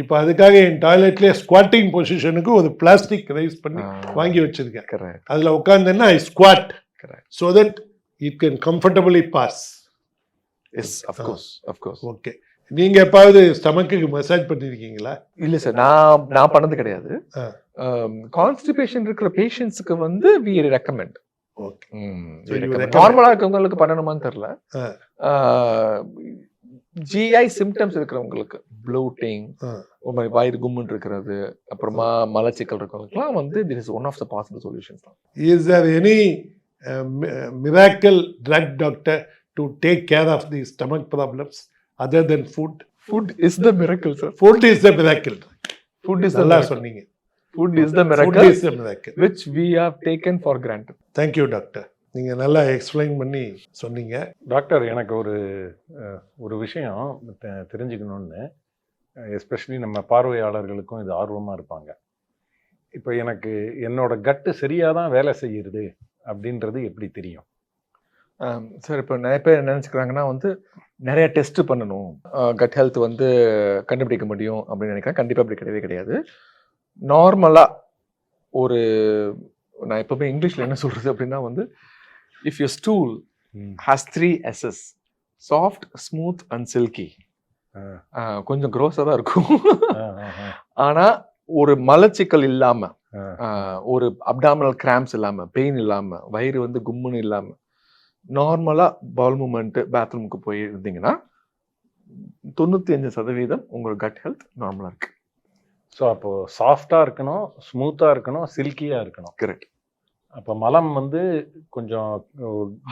இப்போ அதுக்காக என் டாய்லெட்லேயே squatting பொசிஷனுக்கு ஒரு plastic rice பண்ணி வாங்கி வச்சிருக்கேன். Correct. அதில் உட்காந்துன்னா I squat so that it can comfortably pass. Yes, of course. Okay. நீங்க எப்பாவது ஸ்டமக்குக்கு மசாஜ் பண்ணிருக்கீங்களா? இல்ல சார், நான் பண்ணது கிடையாது. கான்ஸ்டிபேஷன் இருக்கிற பேஷண்ட்ஸ்க்கு வந்து we recommend. நார்மலா இருக்கவங்களுக்கு பண்ணணுமான்னு தெரியல. ஜிஐ சிம்டம்ஸ் இருக்கிறவங்களுக்கு, ப்ளோட்டிங், வயிறு கும்முன்னு இருக்கிறது, அப்புறமா மலச்சிக்கல் இருக்கிறவங்களுக்குலாம் வந்து this is one of the possible solutions. Is there any miracle drug, doctor, to take care of the stomach problems other than food? Food is the miracle, sir. Food is the miracle. Food is நல்லா சொன்னீங்க. Food is the miracle. Food is the miracle which we have taken for granted. Thank you, doctor. நீங்கள் நல்லா explain பண்ணி சொன்னீங்க. Doctor, எனக்கு ஒரு விஷயம் தெரிஞ்சுக்கணுன்னு, especially நம்ம பார்வையாளர்களுக்கும் இது ஆர்வமாக இருப்பாங்க. இப்போ எனக்கு என்னோட கட்டு சரியாக தான் வேலை செய்யுது அப்படின்றது எப்படி தெரியும்? சார் இப்போ நிறைய பேர் என்ன நினச்சிக்கிறாங்கன்னா வந்து நிறைய டெஸ்ட் பண்ணணும், கட் ஹெல்த் வந்து கண்டுபிடிக்க முடியும் அப்படின்னு நினைக்கிறேன். கண்டிப்பாக அப்படி கிடையவே கிடையாது. நார்மலாக ஒரு நான் எப்பவுமே இங்கிலீஷில் என்ன சொல்கிறது அப்படின்னா வந்து if you stool has 3 S's, soft, smooth and silky. கொஞ்சம் க்ரோஸாக தான் இருக்கும். ஆனால் ஒரு மலச்சிக்கல் இல்லாமல், ஒரு அப்டாமினல் கிராம்ஸ் இல்லாமல், பெயின் இல்லாமல், வயிறு வந்து கும்முன்னு இல்லாமல், நார்மலாக பவுல் மூமெண்ட்டு பாத்ரூமுக்கு போய் இருந்தீங்கன்னா 95% உங்களோட கட் ஹெல்த் நார்மலாக இருக்கு. ஸோ அப்போது சாஃப்டாக இருக்கணும், ஸ்மூத்தாக இருக்கணும், சில்கியாக இருக்கணும். கரெக்ட். அப்போ மலம் வந்து கொஞ்சம்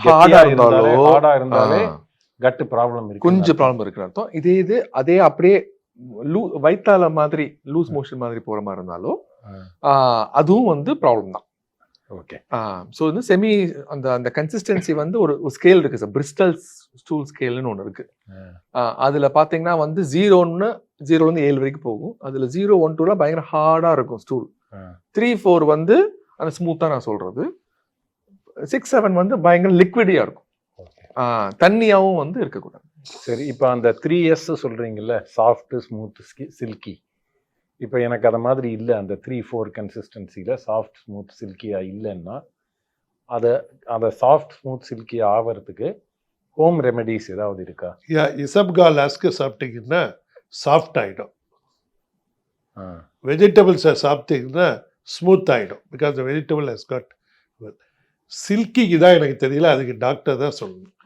ஹார்டாக இருந்தாலோ, ஹார்டாக இருந்தாலே கட்டு ப்ராப்ளம் இருக்கு, கொஞ்சம் ப்ராப்ளம் இருக்குன்னு அர்த்தம். அதே அப்படியே வயித்தால மாதிரி லூஸ் மோஷன் மாதிரி போகிற மாதிரி இருந்தாலோ அதுவும் வந்து ப்ராப்ளம் தான். ஓகே. ஸோ வந்து செமி அந்த கன்சிஸ்டன்சி வந்து ஒரு ஸ்கேல் இருக்கு சார், பிரிஸ்டல் ஸ்டூல் ஸ்கேல்னு ஒன்று இருக்கு. அதில் பார்த்தீங்கன்னா வந்து 0லேருந்து 7 வரைக்கும் போகும். அதில் 0, 1, 2லாம் பயங்கர ஹார்டாக இருக்கும் ஸ்டூல். 3, 4 வந்து அந்த ஸ்மூத்தாக நான் சொல்றது. 6, 7 வந்து பயங்கர லிக்விடியாக இருக்கும், தண்ணியாகவும் வந்து இருக்கக்கூடாது. சரி, இப்போ அந்த 3S சொல்றீங்கல்ல, சாஃப்ட், ஸ்மூத், சில்கி. இப்போ எனக்கு அதை மாதிரி இல்லை, அந்த 3, 4 கன்சிஸ்டன்சியில் சாஃப்ட், ஸ்மூத், சில்கியாக இல்லைன்னா அதை சாஃப்ட், ஸ்மூத், சில்கி ஆகிறதுக்கு ஹோம் ரெமெடிஸ் ஏதாவது இருக்கா? இசப்கால் அஸ்க்கு சாப்பிட்டீங்கன்னா சாஃப்ட் ஆகிடும். வெஜிடபிள்ஸை சாப்பிட்டீங்கன்னா ஸ்மூத் ஆகிடும். Because the vegetable has got. சில்கிக்கு தான் எனக்கு தெரியல, அதுக்கு டாக்டர் தான் சொல்லணும்.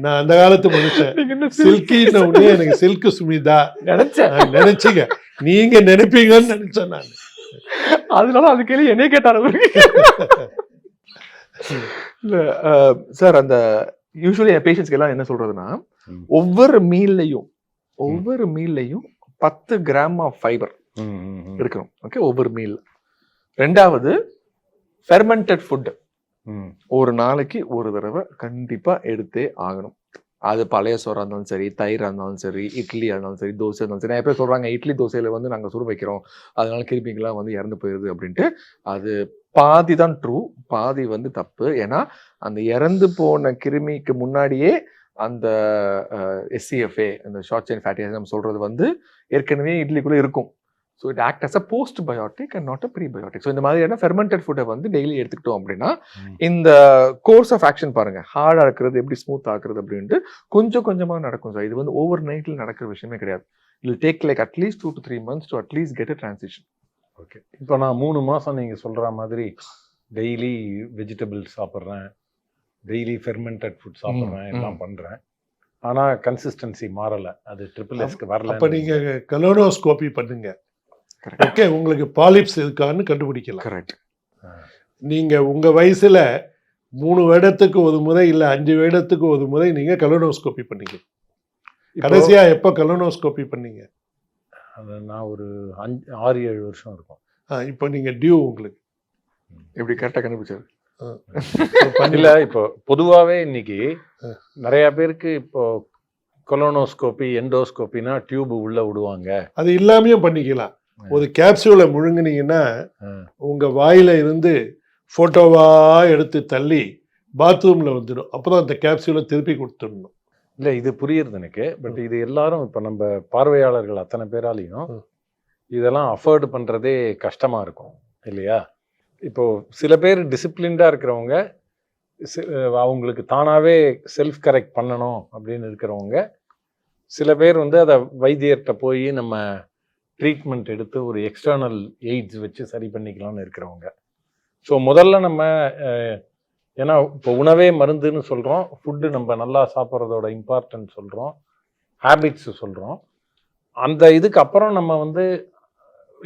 நான் அந்த காலத்து மனுஷன். சில்கின்னு உடனே எனக்கு சில்கு சுமிதா நினைச்சீங்க, நீங்க நினைப்பீங்கன்னு நினைச்சேன் நான். அதனால அது கேள்வி என்னைய கேட்டாரு. இல்ல சார், அந்த யூஸ்வலி என் பேஷண்ட்ஸ்க்கு எல்லாம் என்ன சொல்றதுன்னா, ஒவ்வொரு மீல்லையும் 10 கிராம் ஆஃப் ஃபைபர் இருக்கணும். ஓகே, ஒவ்வொரு மீல். 2வது ஃபெர்மெண்டட் ஃபுட் ஒரு நாளைக்கு ஒரு தடவை கண்டிப்பா எடுத்தே ஆகணும். அது பழைய சோறா இருந்தாலும் சரி, தயிராக இருந்தாலும் சரி, இட்லியாக இருந்தாலும் சரி, தோசை இருந்தாலும் சரி. நிறைய பேர் சொல்றாங்க இட்லி தோசையில வந்து நாங்கள் சுட வைக்கிறோம், அதனால கிருமிகள்லாம் வந்து இறந்து போயிருது அப்படின்ட்டு. அது பாதி தான் ட்ரூ, பாதி வந்து தப்பு. ஏன்னா அந்த இறந்து போன கிருமிக்கு முன்னாடியே அந்த SCFA, அந்த ஷார்ட் செயின் ஃபேட்டி ஆசிட் நம்ம சொல்றது வந்து ஏற்கனவே இட்லிக்குள்ள இருக்கும். So it act as a postbiotic and not a prebiotic. So இந்த மாதிரியான ஃபெர்மெண்டட் ஃபுட்டை வந்து டெய்லி எடுத்துக்கிட்டோம் அப்படின்னா இந்த கோர்ஸ் ஆஃப் ஆக்ஷன் பாருங்க, ஹார்டாக இருக்கிறது எப்படி ஸ்மூத் ஆக்குறது அப்படின்ட்டு கொஞ்சம் கொஞ்சமாக நடக்கும் சார். இது வந்து ஓவர் நைட்டில் நடக்கிற விஷயமே கிடையாது. It take like at least 2 to 3 months to at least get a transition. Okay. இப்போ நான் 3 மாதம் நீங்கள் சொல்கிற மாதிரி டெய்லி வெஜிடபிள்ஸ் சாப்பிட்றேன், டெய்லி ஃபெர்மெண்டட் ஃபுட் சாப்பிட்றேன், எல்லாம் பண்ணுறேன். ஆனால் கன்சிஸ்டன்சி மாறலை, அது SSSக்கு வரல. அப்போ நீங்கள் கலோனோஸ்கோபி பண்ணுங்க. ஓகே, உங்களுக்கு பாலிப்ஸ் இருக்கான்னு கண்டுபிடிக்கலாம். கரெக்ட். நீங்க உங்க வயசுல 3 வருடத்துக்கு ஒரு முறை இல்ல 5 வருடத்துக்கு ஒரு முறை நீங்க கலோனோஸ்கோபி பண்ணீங்க. கடைசியா எப்போ கலோனோஸ்கோபி பண்ணீங்க? அது நான் ஒரு 6-7 வருஷம் இருக்கும். இப்போ நீங்க டியூ உங்களுக்கு எப்படி கரெக்டாக கண்டுபிடிச்சாரு? இல்லை, இப்போ பொதுவாகவே இன்னைக்கு நிறைய பேருக்கு இப்போ கொலோனோஸ்கோபி, எண்டோஸ்கோபினா டியூப் உள்ள விடுவாங்க. அது இல்லாமையும் பண்ணிக்கலாம். ஒரு கேப்சூலை முழுங்கினீங்கன்னா உங்க வாயில இருந்து போட்டோவா எடுத்து தள்ளி பாத்ரூம்ல வந்துடும். அப்புறம் அந்த கேப்சூலை திருப்பி கொடுத்துடணும். இல்லை, இது புரியுறது எனக்கு. பட் இது எல்லாரும் இப்போ நம்ம பார்வையாளர்கள் அத்தனை பேராலையும் இதெல்லாம் அஃபோர்டு பண்ணுறதே கஷ்டமாக இருக்கும் இல்லையா? இப்போது சில பேர் டிசிப்ளின்டாக இருக்கிறவங்க, அவங்களுக்கு தானாகவே செல்ஃப் கரெக்ட் பண்ணணும் அப்படின்னு இருக்கிறவங்க, சில பேர் வந்து அதை வைத்தியர்கிட்ட போய் நம்ம ட்ரீட்மெண்ட் எடுத்து ஒரு எக்ஸ்டர்னல் எய்ட்ஸ் வச்சு சரி பண்ணிக்கலாம்னு இருக்கிறவங்க. ஸோ முதல்ல நம்ம ஏன்னா இப்போ உணவே மருந்துன்னு சொல்கிறோம், ஃபுட்டு நம்ம நல்லா சாப்பிட்றதோட இம்பார்ட்டன்ஸ் சொல்கிறோம், ஹேபிட்ஸு சொல்கிறோம். அந்த இதுக்கு அப்புறம் நம்ம வந்து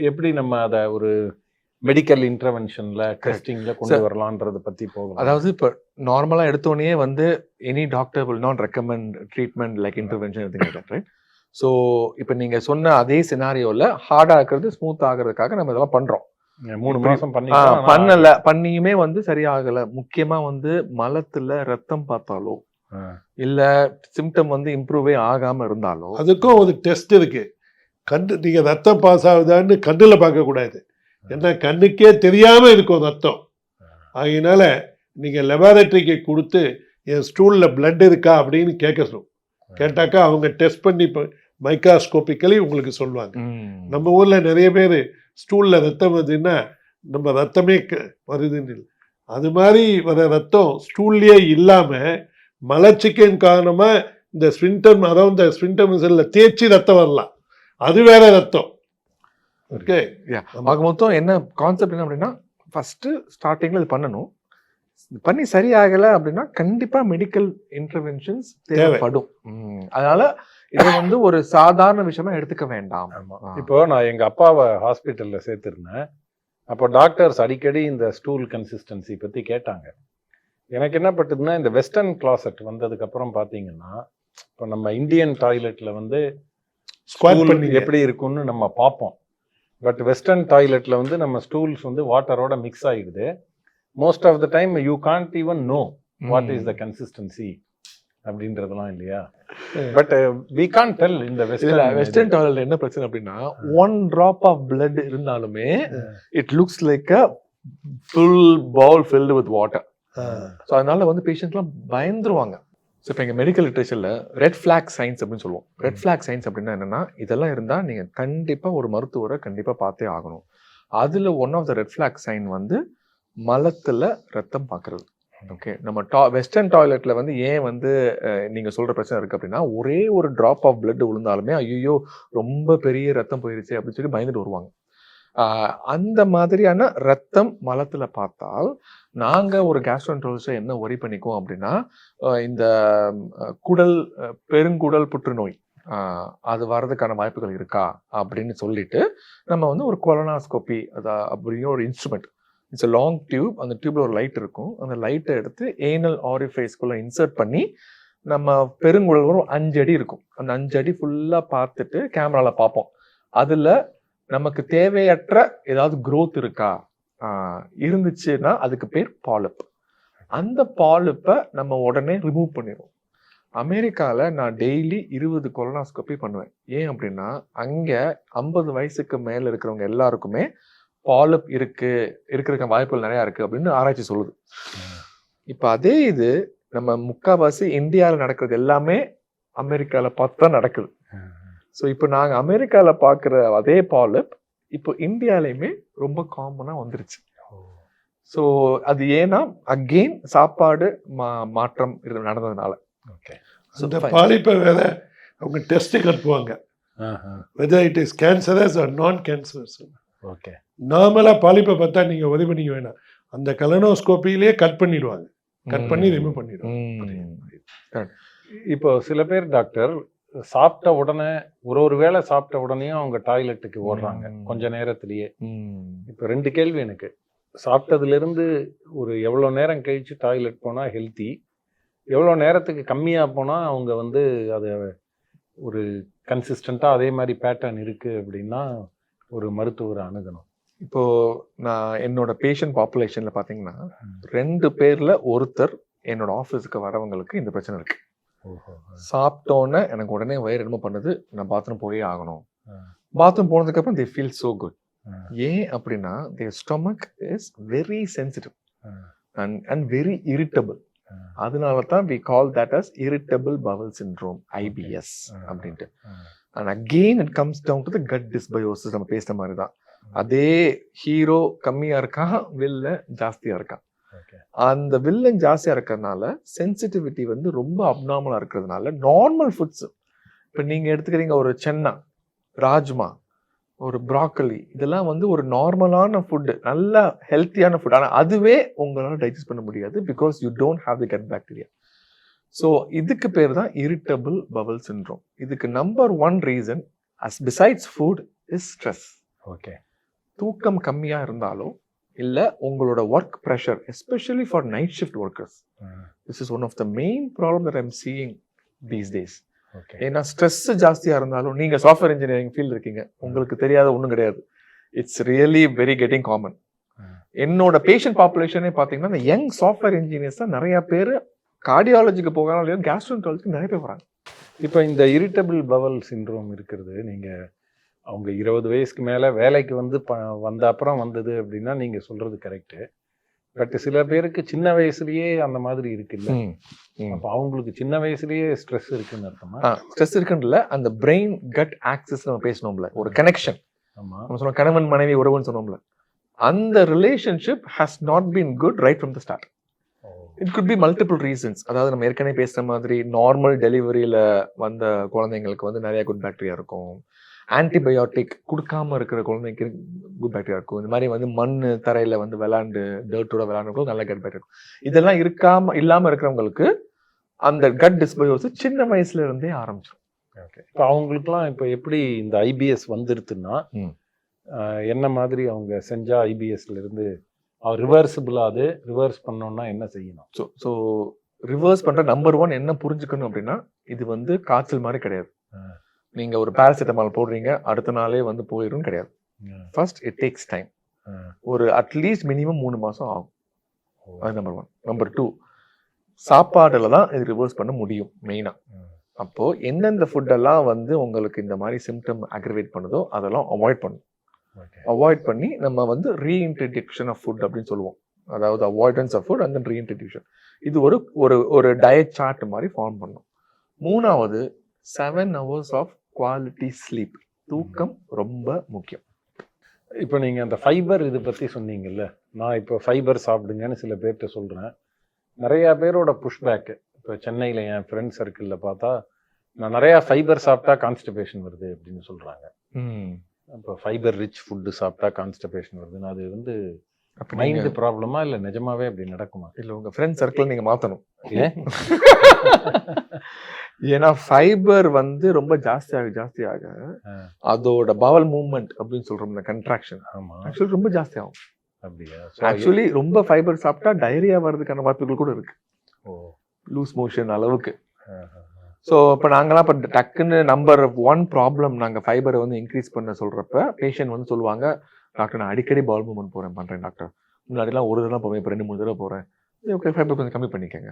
எப்படி நம்ம அதை ஒரு மெடிக்கல் இன்டர்வென்ஷன்ல டெஸ்டிங்ல கொண்டு வரலான்றதை பற்றி போகலாம். அதாவது இப்போ நார்மலாக எடுத்தோடனே வந்து any doctor will not recommend treatment like intervention எடுத்துக்கிட்டேன், ரைட்? ஸோ இப்போ நீங்கள் சொன்ன அதே சினாரியோவில் ஹார்டாக இருக்கிறது ஸ்மூத் ஆகிறதுக்காக நம்ம இதெல்லாம் பண்ணுறோம். 3 மாதம் பண்ணியுமே வந்து சரியாகலை. முக்கியமாக வந்து மலத்தில் ரத்தம் பார்த்தாலோ இல்லை சிம்டம் வந்து இம்ப்ரூவே ஆகாமல் இருந்தாலோ அதுக்கும் ஒரு டெஸ்ட் இருக்கு. நீங்கள் ரத்தம் பாஸ் ஆகுதான்னு கண்ணில் பார்க்கக்கூடாது. ஏன்னா கண்ணுக்கே தெரியாமல் இருக்கும் ரத்தம். அதனால நீங்கள் லெபார்டரிக்கு கொடுத்து என் ஸ்டூலில் பிளட் இருக்கா அப்படின்னு கேட்கணும். கேட்டாக்கா அவங்க டெஸ்ட் பண்ணி மைக்ரோஸ்கோபிக்கலி உங்களுக்கு சொல்லுவாங்க. நம்ம ஊரில் நிறைய பேர் ஸ்டூலில் ரத்தம் வருதுன்னா நம்ம ரத்தமே வருதுன்னு இல்லை. அது மாதிரி வர ரத்தம் ஸ்டூல்லையே இல்லாமல் மலச்சிக்கன் காரணமாக இந்த ஸ்விண்டம் அரௌண்ட் த ஸ்விண்டம் மசிலில் தேய்ச்சி ரத்தம் வரலாம். அது வேற ரத்தம். ஓகே, ஆக மொத்தம் என்ன கான்செப்ட் என்ன அப்படின்னா, ஃபர்ஸ்ட் ஸ்டார்டிங்ல இது பண்ணணும். பண்ணி சரியாகலை அப்படின்னா கண்டிப்பா மெடிக்கல் இன்டர்வென்ஷன்ஸ் தேவைப்படும். அதனால இதை வந்து ஒரு சாதாரண விஷயமா எடுத்துக்க வேண்டாம். இப்போ நான் எங்க அப்பாவை ஹாஸ்பிட்டல்ல சேர்த்திருந்தேன். அப்போ டாக்டர்ஸ் அடிக்கடி இந்த ஸ்டூல் கன்சிஸ்டன்சி பத்தி கேட்டாங்க. எனக்கு என்ன பட்டுதுன்னா, இந்த வெஸ்டர்ன் கிளாசெட் வந்ததுக்கு அப்புறம் பாத்தீங்கன்னா, இப்போ நம்ம இந்தியன் டாய்லெட்ல வந்து ஸ்கூல் எப்படி இருக்கும்னு நம்ம பார்ப்போம். பட் வெஸ்டர்ன் டாய்லெட்ல வந்து நம்ம ஸ்டூல்ஸ் வந்து வாட்டரோட மிக்ஸ் ஆகிடுது. Most of the time you can't even know what is the consistency அப்படின்றதுலாம் இல்லையா. But we can't tell. இந்த வெஸ்டர்ன் டாய்லெட் என்ன பிரச்சனை அப்படின்னா, 1 drop ஆஃப் blood இருந்தாலுமே it looks like a full bowl filled with water. So அதனால வந்து பேஷண்ட்லாம் பயந்துருவாங்க. ஸோ இப்போ எங்கள் மெடிக்கல் லிட்ரேச்சரில் ரெட் ஃபிளாக் சைன்ஸ் அப்படின்னு சொல்லுவோம். ரெட் ஃபிளாக் சைன்ஸ் அப்படின்னா என்னன்னா, இதெல்லாம் இருந்தால் நீங்கள் கண்டிப்பாக ஒரு மருத்துவரை கண்டிப்பாக பார்த்தே ஆகணும். அதில் one of the red flag sign வந்து மலத்தில் ரத்தம் பார்க்கறது. ஓகே, நம்ம வெஸ்டர்ன் டாய்லெட்டில் வந்து ஏன் வந்து நீங்கள் சொல்கிற பிரச்சனை இருக்குது அப்படின்னா, ஒரே ஒரு ட்ராப் ஆஃப் பிளட் விழுந்தாலுமே ஐயோ ரொம்ப பெரிய ரத்தம் போயிருச்சு அப்படின்னு சொல்லி பயந்துட்டு வருவாங்க. அந்த மாதிரியான ரத்தம் மலத்துல பார்த்தால் நாங்க ஒரு கேஸ்ட்ரோஎன்ட்ரோலஜிஸ்ட் என்ன ஒரி பண்ணிக்குவோம் அப்படின்னா, இந்த குடல் பெருங்குடல் புற்றுநோய் அது வர்றதுக்கான வாய்ப்புகள் இருக்கா அப்படின்னு சொல்லிட்டு நம்ம வந்து ஒரு கொலனாஸ்கோபி அப்படின்னு ஒரு instrument. It's a long tube. அந்த டியூப்ல ஒரு லைட் இருக்கும். அந்த லைட்டை எடுத்து ஏனல் ஆரிஃபைஸ்குள்ள இன்சர்ட் பண்ணி நம்ம பெருங்குடல் ஒரு 5 அடி இருக்கும். அந்த 5 அடி ஃபுல்லா பார்த்துட்டு கேமரால பார்ப்போம். அதுல நமக்கு தேவையற்ற ஏதாவது growth இருக்கா, இருந்துச்சுன்னா அதுக்கு பேர் பாலிப். அந்த பாலிப்பை நம்ம உடனே ரிமூவ் பண்ணிடுவோம். அமெரிக்கால நான் டெய்லி 20 கொலனாஸ்கோபி பண்ணுவேன். ஏன் அப்படின்னா அங்க 50 வயசுக்கு மேல இருக்கிறவங்க எல்லாருக்குமே பாலிப் இருக்கிற வாய்ப்புகள் நிறைய இருக்கு அப்படின்னு ஆராய்ச்சி சொல்லுது. இப்ப அதே இது நம்ம முக்காவாசி இந்தியாவில் நடக்கிறது எல்லாமே அமெரிக்கால பார்த்து தான் நடக்குது. ஸோ இப்போ நாங்கள் அமெரிக்காவில் பார்க்குற அதே பாலிப் இப்போ இந்தியாலையுமே ரொம்ப காமனாக வந்துருச்சு. ஸோ அது ஏன்னா அகெயின் சாப்பாடு மாற்றம் நடந்ததுனால. ஓகே, அந்த பாலிப்பை வேற அவங்க டெஸ்ட் கட்டுவாங்க, whether it is cancerous or non cancerous. Okay, நார்மலாக பாலிப்பை பார்த்தா நீங்கள் உதவி பண்ணிக்க வேணாம், அந்த கலனோஸ்கோப்பிலே கட் பண்ணிடுவாங்க, கட் பண்ணி ரிமூவ் பண்ணிடுவாங்க. இப்போ சில பேர் டாக்டர் சாப்பிட்ட உடனே ஒரு வேளை சாப்பிட்ட உடனேயும் அவங்க டாய்லெட்டுக்கு ஓடுறாங்க கொஞ்ச நேரத்திலேயே. இப்போ 2 கேள்வி எனக்கு. சாப்பிட்டதுல இருந்து ஒரு எவ்வளோ நேரம் கழிச்சு டாய்லெட் போனா ஹெல்த்தி, எவ்வளோ நேரத்துக்கு கம்மியா போனா அவங்க வந்து அதை ஒரு கன்சிஸ்டண்டா அதே மாதிரி பேட்டர்ன் இருக்கு அப்படின்னா ஒரு மருத்துவரை அணுகணும். இப்போ நான் என்னோட பேஷண்ட் பாப்புலேஷன்ல பாத்தீங்கன்னா 2 பேர்ல ஒருத்தர் என்னோட ஆஃபீஸுக்கு வரவங்களுக்கு இந்த பிரச்சனை இருக்கு. சாப்பிட்டோன்னே எனக்கு உடனே வயிறு என்னமோ பண்ணுது, நான் பாத்ரூம் போயே ஆகணும். பாத்ரூம் போனதுக்கு அப்புறம் they feel so good. ஏன் அப்படின்னா their stomach is very sensitive and very irritable. அதனால தான் we call that as irritable bowel syndrome, IBS அப்படின்ட்டு. And again it comes down to the gut dysbiosis. நம்ம பேசுற மாதிரி தான். அதே ஹீரோ கம்மியா இருக்கா, வில்லன் ஜாஸ்தியா இருக்கா. அந்த வில்லன் ஜாஸ்தியா இருக்கிறதுனால சென்சிட்டிவிட்டி வந்து ரொம்ப அப்நார்மலா இருக்கிறதுனால நார்மல் ஃபுட்ஸ், இப்போ நீங்க எடுத்துக்கிறீங்க ஒரு சென்னா, ராஜ்மா, ஒரு ப்ராக்கலி, இதெல்லாம் வந்து ஒரு நார்மலான ஃபுட்டு, நல்ல ஹெல்த்தியான ஃபுட். ஆனால் அதுவே உங்களால் டைஜஸ்ட் பண்ண முடியாது, because you don't have the gut bacteria. So இதுக்கு பேர் தான் இரிட்டபிள் பவல் சிண்ட்ரோம். இதுக்கு number 1 reason besides food is stress. Okay, தூக்கம் கம்மியாக இருந்தாலும் இல்லை உங்களோட work pressure, especially for night shift workers, this is one of the main problem that I'm seeing these days. ஏன்னா ஸ்ட்ரெஸ் ஜாஸ்தியாக இருந்தாலும், நீங்கள் சாஃப்ட்வேர் இன்ஜினியரிங் ஃபீல்டு இருக்கீங்க, உங்களுக்கு தெரியாத ஒன்றும் கிடையாது. It's really very getting common. என்னோட பேஷண்ட் பாப்புலேஷனே பார்த்தீங்கன்னா இந்த யங் சாஃப்ட்வேர் இன்ஜினியர்ஸ் தான் நிறைய பேர் கார்டியாலஜிக்கு போகிறாங்க, கேஸ்ட்ரோஎன்ட்ராலஜிக்கு நிறைய பேர் வராங்க. இப்போ இந்த இரிட்டபிள் பவல் சிண்ட்ரோம் இருக்கிறது, நீங்கள் அவங்க 20 வயசுக்கு மேலே வேலைக்கு வந்து வந்த அப்புறம் வந்தது அப்படின்னா நீங்கள் சொல்கிறது கரெக்டு. பட் சில பேருக்கு சின்ன வயசுலயே அந்த மாதிரி இருக்குல்ல, அப்போ அவங்களுக்கு சின்ன வயசுலயே ஸ்ட்ரெஸ் இருக்குன்னு அர்த்தமா? ஸ்ட்ரெஸ் இருக்குன்னு அந்த பிரெயின் கட் ஆக்சஸ் நம்ம பேசணும்ல, ஒரு கனெக்ஷன். ஆமாம், நம்ம சொன்னோம் கணவன் மனைவி உறவுன்னு சொன்னோம்ல, அந்த relationship has not been good right from the start. It could be multiple reasons. அதாவது நம்ம ஏற்கனவே பேசுற மாதிரி நார்மல் டெலிவரியில வந்த குழந்தைங்களுக்கு வந்து நிறைய குட் பாக்டீரியா இருக்கும். ஆன்டிபயோட்டிக் கொடுக்காம இருக்கிற குழந்தைக்கு குட் பாக்டீரியா இருக்கும். இந்த மாதிரி வந்து மண் தரையில வந்து விளாண்டு டர்ட்டோட விளாண்டுக்கும் நல்ல கட் பாக்டீரியா இருக்கும். இதெல்லாம் இல்லாம இருக்கிறவங்களுக்கு அந்த கட் டிஸ்பயோசிஸ் சின்ன வயசுல இருந்தே ஆரம்பிச்சிடும். ஓகே. இப்போ அவங்களுக்குலாம் இப்போ எப்படி இந்த ஐபிஎஸ் வந்துருதுன்னா என்ன மாதிரி அவங்க செஞ்சா ஐபிஎஸ்ல இருந்து ரிவர்சிபிளா அது ரிவர்ஸ் பண்ணோம்னா என்ன செய்யணும்? ஸோ ரிவர்ஸ் பண்ற நம்பர் 1 என்ன புரிஞ்சுக்கணும் அப்படின்னா, இது வந்து காய்ச்சல் மாதிரி கிடையாது. நீங்க ஒரு பாராசிட்டமால் போடுறீங்க அடுத்த நாளே வந்து போயிடும் கிடையாது. First it takes time. ஒரு அட்லீஸ்ட் மினிமம் 3 மாசம் ஆகும். அது நம்பர் 1. நம்பர் 2, சாப்பாடுல தான் இது ரிவர்ஸ் பண்ண முடியும் மெயினா. அப்போ எந்தெந்த ஃபுட்டெல்லாம் வந்து உங்களுக்கு இந்த மாதிரி சிம்டம் அக்ரிவேட் பண்ணுதோ அதெல்லாம் அவாய்ட் பண்ணும். அவாய்ட் பண்ணி நம்ம வந்து ரீஇன்ட்ரடியூஷன் ஆஃப் ஃபுட் அப்படின்னு சொல்லுவோம். அதாவது avoidance of food and then reintroduction. இது ஒரு டயட் சார்ட் மாதிரி ஃபார்ம் பண்ணும். 3வது 7 hours ஆஃப் குவாலிட்டி ஸ்லீப். தூக்கம் ரொம்ப முக்கியம். இப்போ நீங்கள் அந்த ஃபைபர் இது பற்றி சொன்னீங்கல்ல, நான் இப்போ ஃபைபர் சாப்பிடுங்கன்னு சில பேர்கிட்ட சொல்கிறேன். நிறையா பேரோட புஷ்பேக்கு இப்போ சென்னையில் என் ஃப்ரெண்ட் சர்க்கிளில் பார்த்தா நான் நிறையா ஃபைபர் சாப்பிட்டா கான்ஸ்டிபேஷன் வருது அப்படின்னு சொல்கிறாங்க. இப்போ ஃபைபர் ரிச் ஃபுட்டு சாப்பிட்டா கான்ஸ்டிபேஷன் வருதுன்னு அது வந்து மைண்ட் ப்ராப்ளமா இல்லை நிஜமாவே அப்படி நடக்குமா? இல்லை, உங்கள் ஃப்ரெண்ட் சர்க்கிள் நீங்கள் மாற்றணும். ஏன்னா ஃபைபர் வந்து ரொம்ப ஜாஸ்தியாக அதோட பவல் மூவ்மெண்ட் அப்படின்னு சொல்றோம், இந்த கன்ட்ராக்ஷன் ஆக்சுவலி ரொம்ப ஜாஸ்தி ஆகும். அப்படியா? ஆக்சுவலி ரொம்ப ஃபைபர் சாப்பிட்டா டயரியா வர்றதுக்கான வாய்ப்புகள் கூட இருக்கு, லூஸ் மோஷன் அளவுக்கு. ஸோ இப்போ நாங்களாம் இப்போ டக்குன்னு நம்பர் 1 ப்ராப்ளம் நாங்கள் ஃபைபரை வந்து இன்க்ரீஸ் பண்ண சொல்றப்ப பேஷண்ட் வந்து சொல்லுவாங்க, டாக்டர் நான் அடிக்கடி பவுல் மூவ்மெண்ட் பண்றேன் டாக்டர், முன்னாடிலாம் ஒரு தடவை போவேன், இப்போ 2-3 தடவை போறேன். ஓகே, ஃபைபர் கொஞ்சம் கம்மி பண்ணிக்கங்க,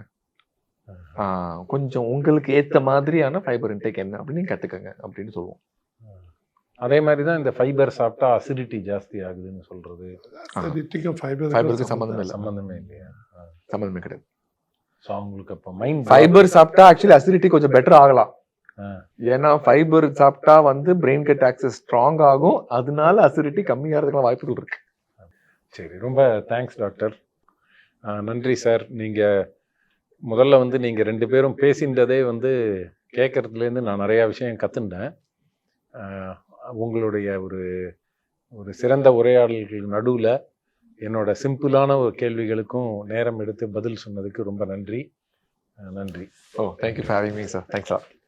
கொஞ்சம் உங்களுக்கு ஏற்ற மாதிரியான ஃபைபர் இன்டேக் என்ன அப்படின்னு கற்றுக்கங்க அப்படின்னு சொல்லுவோம். அதே மாதிரி தான் இந்த ஃபைபர் சாப்பிட்டா அசிடிட்டி ஜாஸ்தி ஆகுதுன்னு சொல்றது. ஃபைபருக்கு சம்மந்தமே இல்லையா? சம்மந்தமே கிடையாது. ஸோ அவங்களுக்கு அப்போ மைண்ட் ஃபைபர் சாப்பிட்டா ஆக்சுவலி அசிடிட்டி கொஞ்சம் பெட்டர் ஆகலாம். ஏன்னா ஃபைபர் சாப்பிட்டா வந்து பிரெயின் கட் ஆக்சஸ் ஸ்ட்ராங் ஆகும், அதனால அசிடிட்டி கம்மியாகிறதுக்கான வாய்ப்புகள் இருக்கு. சரி, ரொம்ப தேங்க்ஸ் டாக்டர். நன்றி சார். நீங்கள் முதல்ல வந்து நீங்கள் 2 பேரும் பேசின்றதே வந்து கேட்குறதுலேருந்து நான் நிறையா விஷயம் கற்றுண்டேன். உங்களுடைய ஒரு சிறந்த உரையாடல்கள் நடுவில் என்னோட சிம்பிளான ஒரு கேள்விகளுக்கும் நேரம் எடுத்து பதில் சொன்னதுக்கு ரொம்ப நன்றி. Thank you for having me sir. Thanks.